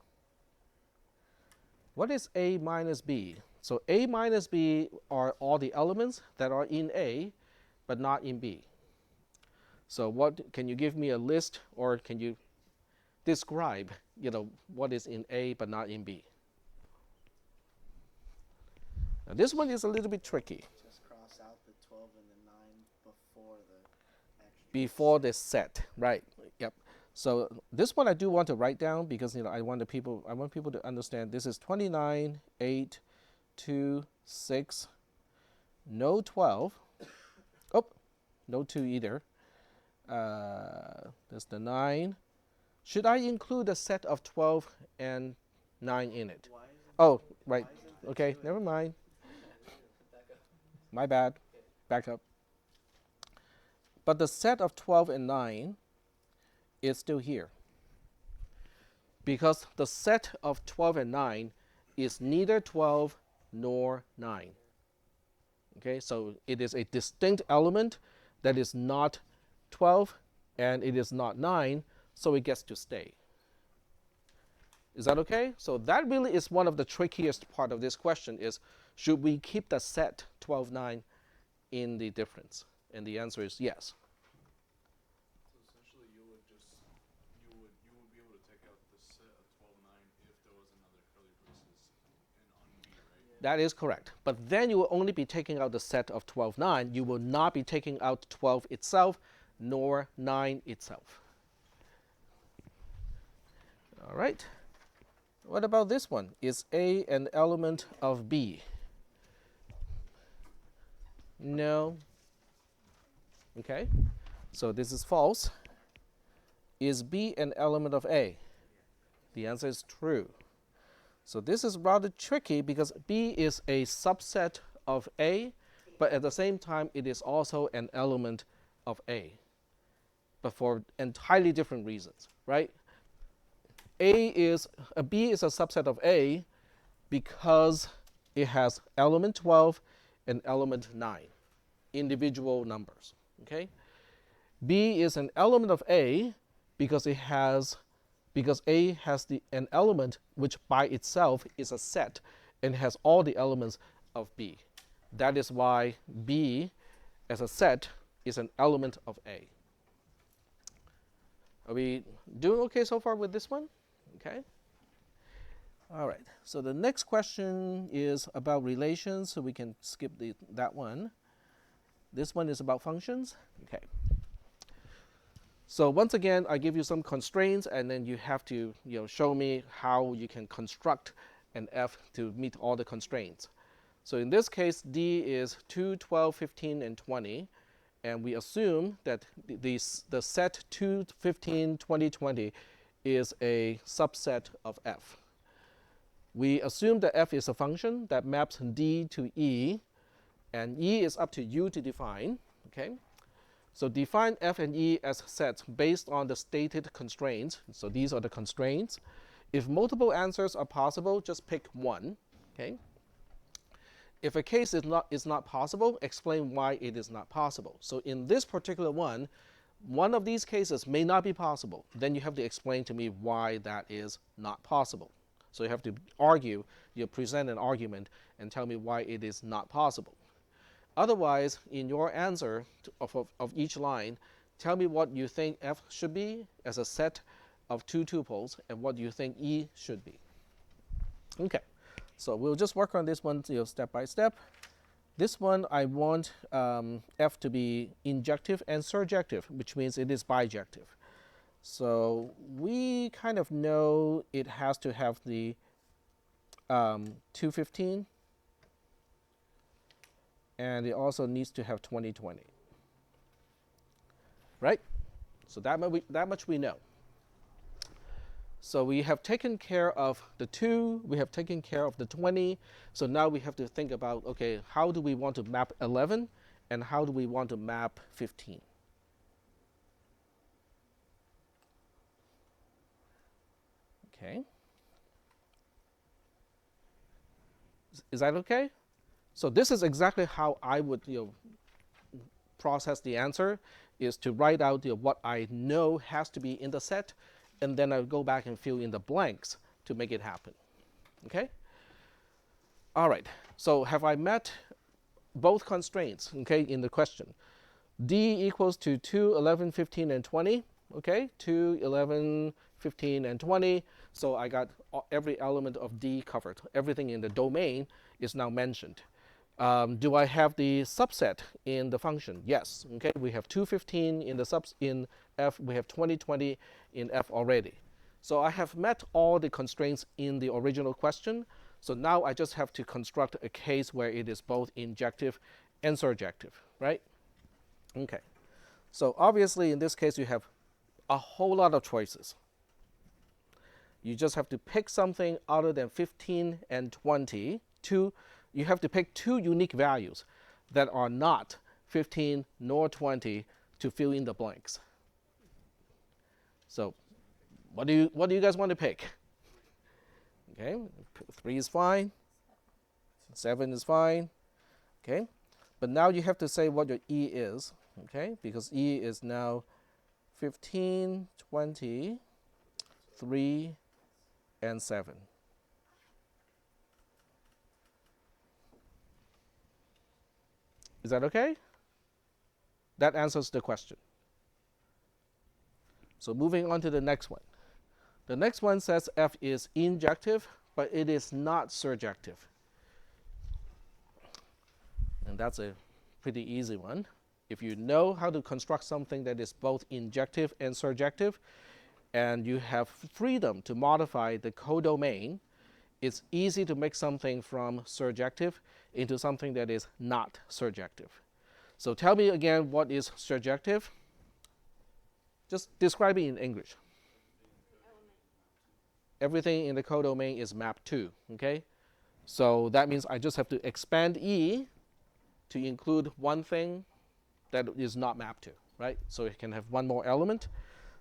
S1: What is A minus B? So A minus B are all the elements that are in A, but not in B. So what can you give me a list, or can you describe, what is in A but not in B? Now this one is a little bit tricky.
S3: Just cross out the 12 and the 9 before the actual
S1: Before the set, right? Yep. So this one I do want to write down because I want people to understand this is 29, 8, 2, 6, no 12. Oh, no 2 either. There's the 9. Should I include a set of 12 and 9 in it?
S3: Why isn't
S1: Oh, right.
S3: why isn't the
S1: Okay,
S3: 2 and
S1: never mind.
S5: Back up.
S1: My bad. Back up. But the set of 12 and 9 is still here. Because the set of 12 and 9 is neither 12 nor 9. Okay, so it is a distinct element that is not 12 and it is not 9, so it gets to stay. Is that okay? So that really is one of the trickiest part of this question is, should we keep the set 12, 9 in the difference? And the answer is yes.
S4: So essentially, you would be able to take out the set of 12, 9 if
S1: That is correct. But then you will only be taking out the set of 12, 9. You will not be taking out 12 itself, nor 9 itself. All right. What about this one? Is A an element of B? No. Okay. So this is false. Is B an element of A? The answer is true. So this is rather tricky because B is a subset of A, but at the same time it is also an element of A, but for entirely different reasons, right? B is a subset of A because it has element 12 and element 9, individual numbers, okay? B is an element of A because A has an element which by itself is a set and has all the elements of B. That is why B as a set is an element of A. Are we doing okay so far with this one? Okay. All right. So the next question is about relations, so we can skip that one. This one is about functions. Okay. So once again, I give you some constraints, and then you have to show me how you can construct an f to meet all the constraints. So in this case, D is 2, 12, 15, and 20. And we assume that the set 2, 15, 20, 20 is a subset of f. We assume that f is a function that maps D to E, and E is up to you to define. Okay. So define f and E as sets based on the stated constraints. So these are the constraints. If multiple answers are possible, just pick one. Okay. If a case is not possible, explain why it is not possible. So in this particular one of these cases may not be possible. Then you have to explain to me why that is not possible. So you have to argue, you present an argument and tell me why it is not possible. Otherwise, in your answer of each line, tell me what you think f should be as a set of two tuples and what you think E should be. Okay. So we'll just work on this one step by step. This one I want f to be injective and surjective, which means it is bijective. So we kind of know it has to have the 215, and it also needs to have 2020. Right? So that much we know. So we have taken care of the 2, we have taken care of the 20. So now we have to think about, okay, how do we want to map 11 and how do we want to map 15? Okay. Is that okay? So this is exactly how I would process the answer, is to write out what I know has to be in the set, and then I'll go back and fill in the blanks to make it happen. Okay? All right. So have I met both constraints, okay, in the question? D equals to 2, 11, 15, and 20. Okay? 2, 11, 15, and 20. So I got every element of D covered. Everything in the domain is now mentioned. Do I have the subset in the function? Yes. Okay. We have 215 in f. We have 2020 in f already. So I have met all the constraints in the original question. So now I just have to construct a case where it is both injective and surjective, right? Okay. So obviously in this case you have a whole lot of choices. You just have to pick something other than 15 and 20. You have to pick 2 unique values that are not 15 nor 20 to fill in the blanks. So what do you guys want to pick? Okay, 3 is fine. 7 is fine. Okay, but now you have to say what your E is. Okay, because E is now 15, 20, 3, and 7. Is that okay? That answers the question. So moving on to the next one. The next one says f is injective, but it is not surjective. And that's a pretty easy one. If you know how to construct something that is both injective and surjective, and you have freedom to modify the codomain, it's easy to make something from surjective into something that is not surjective. So tell me again, what is surjective? Just describe it in English. Everything in the codomain is mapped to, okay? So that means I just have to expand E to include one thing that is not mapped to, right? So it can have one more element.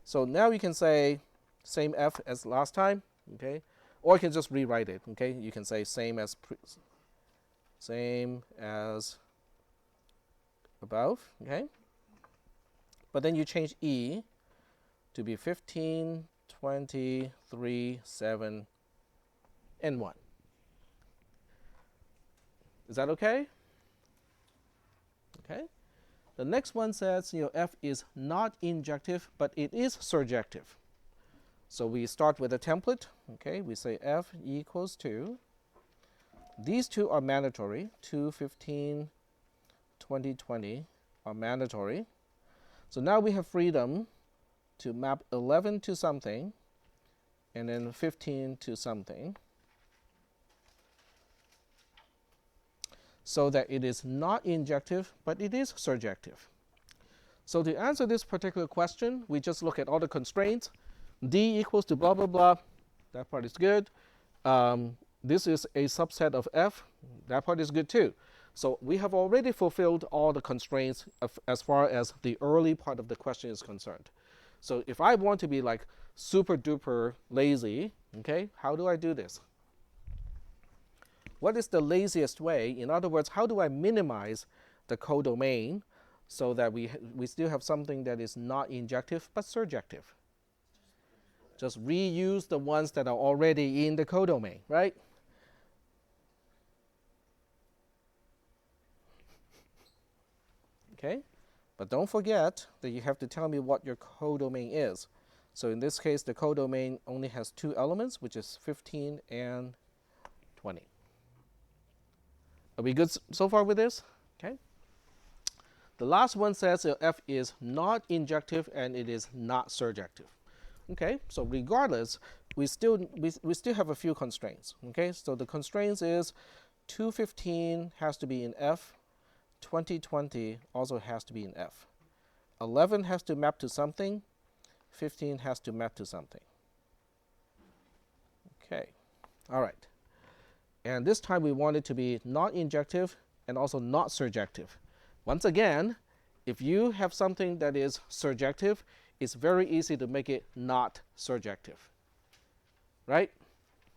S1: So now you can say same F as last time, okay? Or you can just rewrite it, okay? You can say same as above, okay? But then you change E to be 15, 20, 3, 7, and 1. Is that okay? Okay. The next one says, F is not injective, but it is surjective. So we start with a template. Okay, we say F equals to, these two are mandatory, 2, 15, 20, 20 are mandatory. So now we have freedom to map 11 to something, and then 15 to something, so that it is not injective, but it is surjective. So to answer this particular question, we just look at all the constraints. D equals to blah, blah, blah. That part is good. This is a subset of F. That part is good too. So we have already fulfilled all the constraints as far as the early part of the question is concerned. So if I want to be like super duper lazy, okay, how do I do this? What is the laziest way? In other words, how do I minimize the codomain so that we still have something that is not injective but surjective? Just reuse the ones that are already in the codomain, right? Okay, but don't forget that you have to tell me what your codomain is. So in this case, the codomain only has two elements, which is 15 and 20. Are we good so far with this? Okay. The last one says F is not injective and it is not surjective. Okay, so regardless, we still have a few constraints. Okay, so the constraints is 215 has to be in F, 2020 also has to be in F. 11 has to map to something, 15 has to map to something. Okay, all right. And this time we want it to be not injective and also not surjective. Once again, if you have something that is surjective, it's very easy to make it not surjective, right?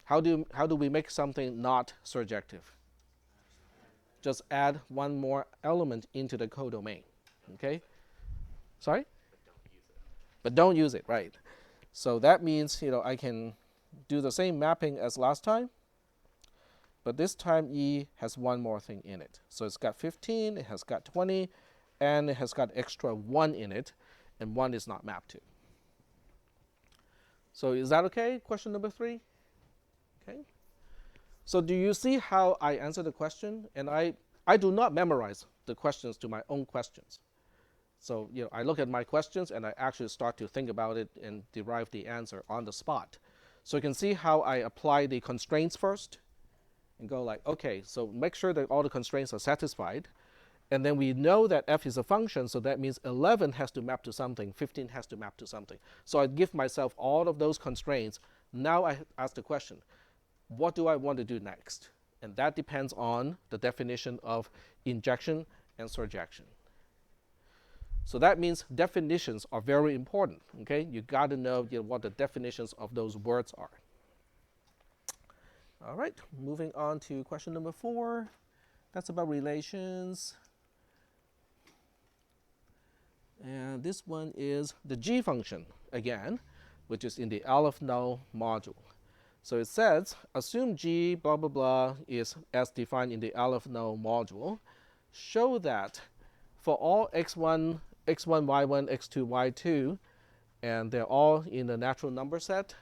S1: How do we make something not surjective? Just add one more element into the codomain, okay? Sorry? But don't use it, right? So that means, I can do the same mapping as last time, but this time E has one more thing in it. So it's got 15, it has got 20, and it has got extra 1 in it, and 1 is not mapped to. So is that okay? Question number 3? Okay. So do you see how I answer the question? And I do not memorize the questions to my own questions. So I look at my questions and I actually start to think about it and derive the answer on the spot. So you can see how I apply the constraints first and go like, okay, so make sure that all the constraints are satisfied. And then we know that F is a function, so that means 11 has to map to something, 15 has to map to something. So I give myself all of those constraints. Now I ask the question, what do I want to do next? And that depends on the definition of injection and surjection. So that means definitions are very important, okay? You got to know what the definitions of those words are. All right, moving on to question number 4. That's about relations. And this one is the G function, again, which is in the Aleph null module. So it says, assume G blah, blah, blah is as defined in the Aleph null module. Show that for all x1, y1, x2, y2, and they're all in the natural number set,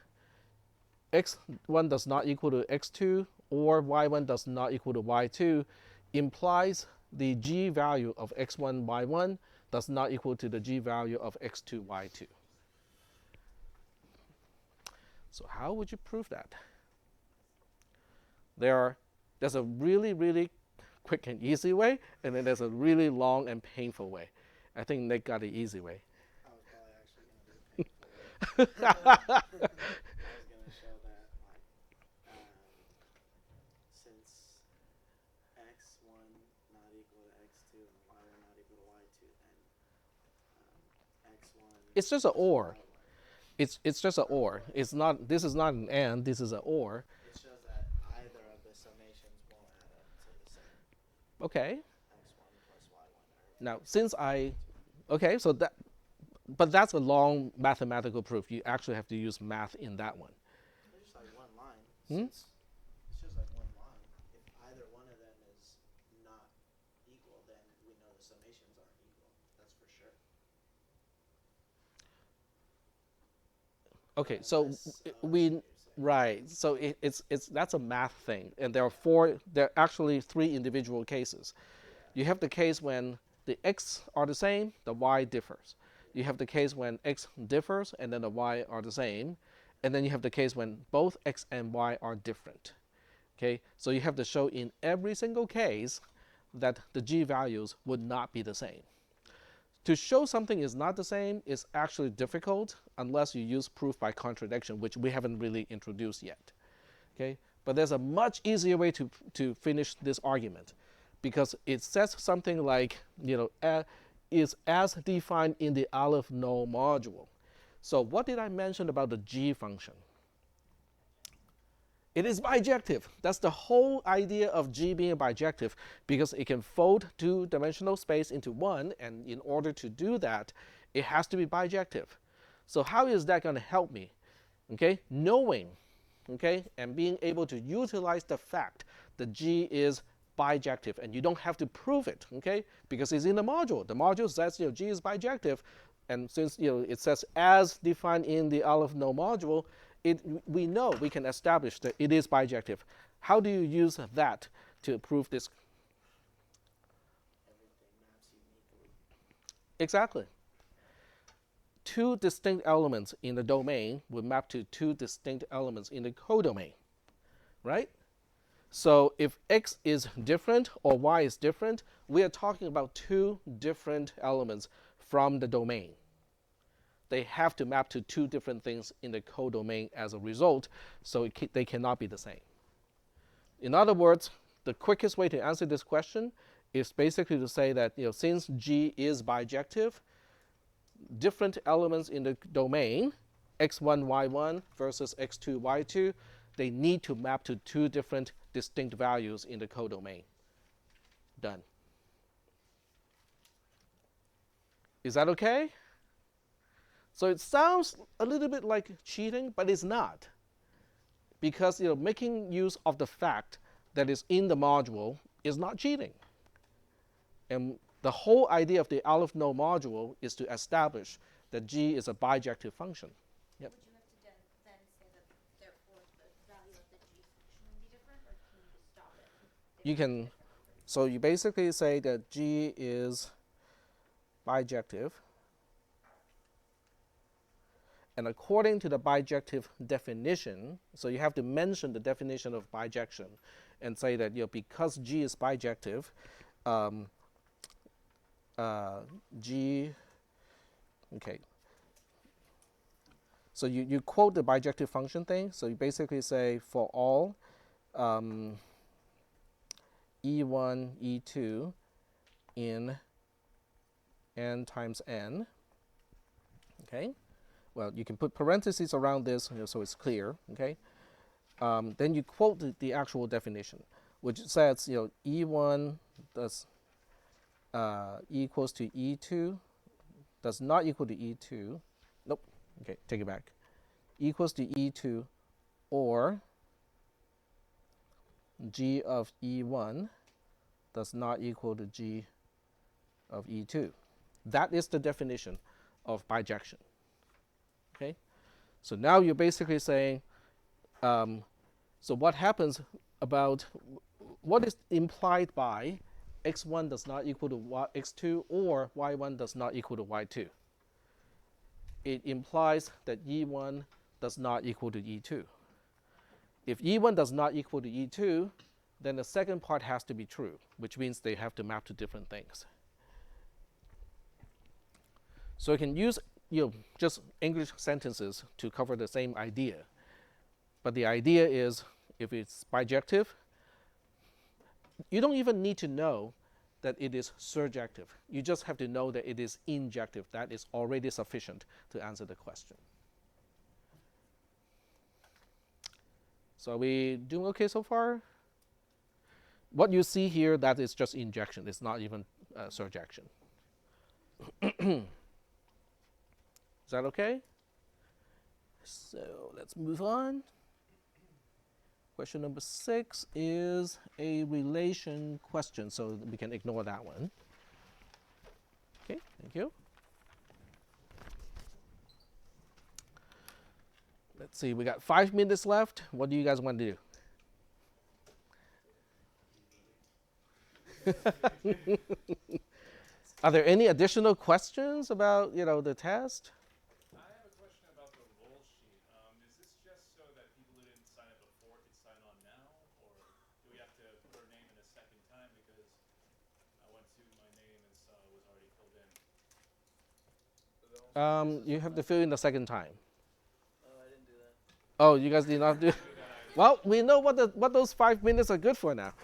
S1: x1 does not equal to x2 or y1 does not equal to y2 implies the g value of x1, y1 does not equal to the g value of x2, y2. So how would you prove that? There's a really, really quick and easy way, and then there's a really long and painful way. I think Nick got the easy way.
S3: I was probably actually going to do the painful way. I was going to show that, like, since x1 not equal to x2 and y1 not equal to y2, then x1.
S1: It's just an
S3: plus
S1: or.
S3: y1.
S1: It's just an or. It's not. This is not an and. This is an or.
S3: It shows that either of the summations won't add up to the same
S1: Okay.
S3: x1 plus y1.
S1: Now, since okay, so but that's a long mathematical proof. You actually have to use math in that one.
S3: It's just like one line.
S1: Hmm?
S3: It's just like one line. If either one of them is not equal, then we know the summations aren't equal. That's for sure.
S1: Okay, so
S3: Unless, I see
S1: we
S3: what you're saying.
S1: right. So it's that's a math thing, and there are actually 3 individual cases. You have the case when the x are the same, the y differs. You have the case when x differs and then the y are the same, and then you have the case when both x and y are different. Okay, so you have to show in every single case that the g values would not be the same. To show something is not the same is actually difficult unless you use proof by contradiction, which we haven't really introduced yet. Okay, but there's a much easier way to finish this argument, because it says something like, is as defined in the Aleph null module. So what did I mention about the g function? It is bijective. That's the whole idea of g being bijective, because it can fold 2-dimensional space into one, and in order to do that, it has to be bijective. So how is that going to help me? Okay, knowing, okay, and being able to utilize the fact that g is bijective, and you don't have to prove it, okay, because it's in the module. The module says g is bijective, and since it says as defined in the Aleph null module, we know we can establish that it is bijective. How do you use that to prove this?
S3: Everything maps uniquely.
S1: Exactly. 2 distinct elements in the domain would map to 2 distinct elements in the codomain, right? So if x is different or y is different, we are talking about 2 different elements from the domain. They have to map to 2 different things in the codomain as a result, so they cannot be the same. In other words, the quickest way to answer this question is basically to say that since G is bijective, different elements in the domain, x1, y1 versus x2, y2, they need to map to 2 different distinct values in the codomain. Done. Is that okay? So it sounds a little bit like cheating, but it's not. Because making use of the fact that is in the module is not cheating. And the whole idea of the Aleph null module is to establish that G is a bijective function. Yep.
S2: Would you have to then say that therefore the value of the g function would be different, or can you just stop it?
S1: You can, so you basically say that G is bijective. And according to the bijective definition, so you have to mention the definition of bijection and say that because G is bijective, G, okay. So you quote the bijective function thing. So you basically say for all E1, E2 in n times n, okay. Well, you can put parentheses around this so it's clear, okay? Then you quote the actual definition, which says, E1 does equals to E2, does not equal to E2. Nope, okay, take it back. Equals to E2, or G of E1 does not equal to G of E2. That is the definition of bijection. Okay, so now you're basically saying, so what happens about, what is implied by x1 does not equal to x2 or y1 does not equal to y2. It implies that E1 does not equal to E2. If E1 does not equal to E2, then the second part has to be true, which means they have to map to different things. So you can use just English sentences to cover the same idea. But the idea is, if it's bijective, you don't even need to know that it is surjective. You just have to know that it is injective. That is already sufficient to answer the question. So are we doing okay so far? What you see here, that is just injection. It's not even surjection. Is that okay? So let's move on. Question number 6 is a relation question, so we can ignore that one. Okay, thank you. Let's see, we got 5 minutes left. What do you guys want to do? Are there any additional questions about, the test?
S4: I have a question about the roll sheet. Is this just so that people who didn't sign up before can sign on now, or do we have to put our name in a second time because I went to my name and saw it was already filled in?
S1: You have to fill in the second time.
S3: Oh, I didn't do that.
S1: Oh, you guys did not do. Well, we know what those 5 minutes are good for now.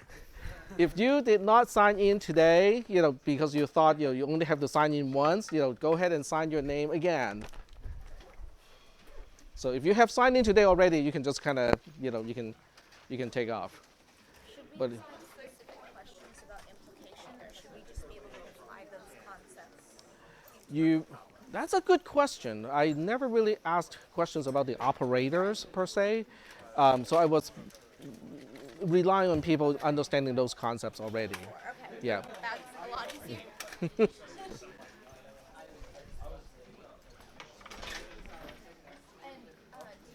S1: If you did not sign in today, because you thought you only have to sign in once, go ahead and sign your name again. So if you have signed in today already, you can just kind of, you can take off.
S2: Should we
S1: But
S2: assign specific questions about implication, or should we just be able to apply those concepts?
S1: That's a good question. I never really asked questions about the operators per se, so I was relying on people understanding those concepts already.
S2: Okay.
S1: Yeah.
S2: That's a lot easier.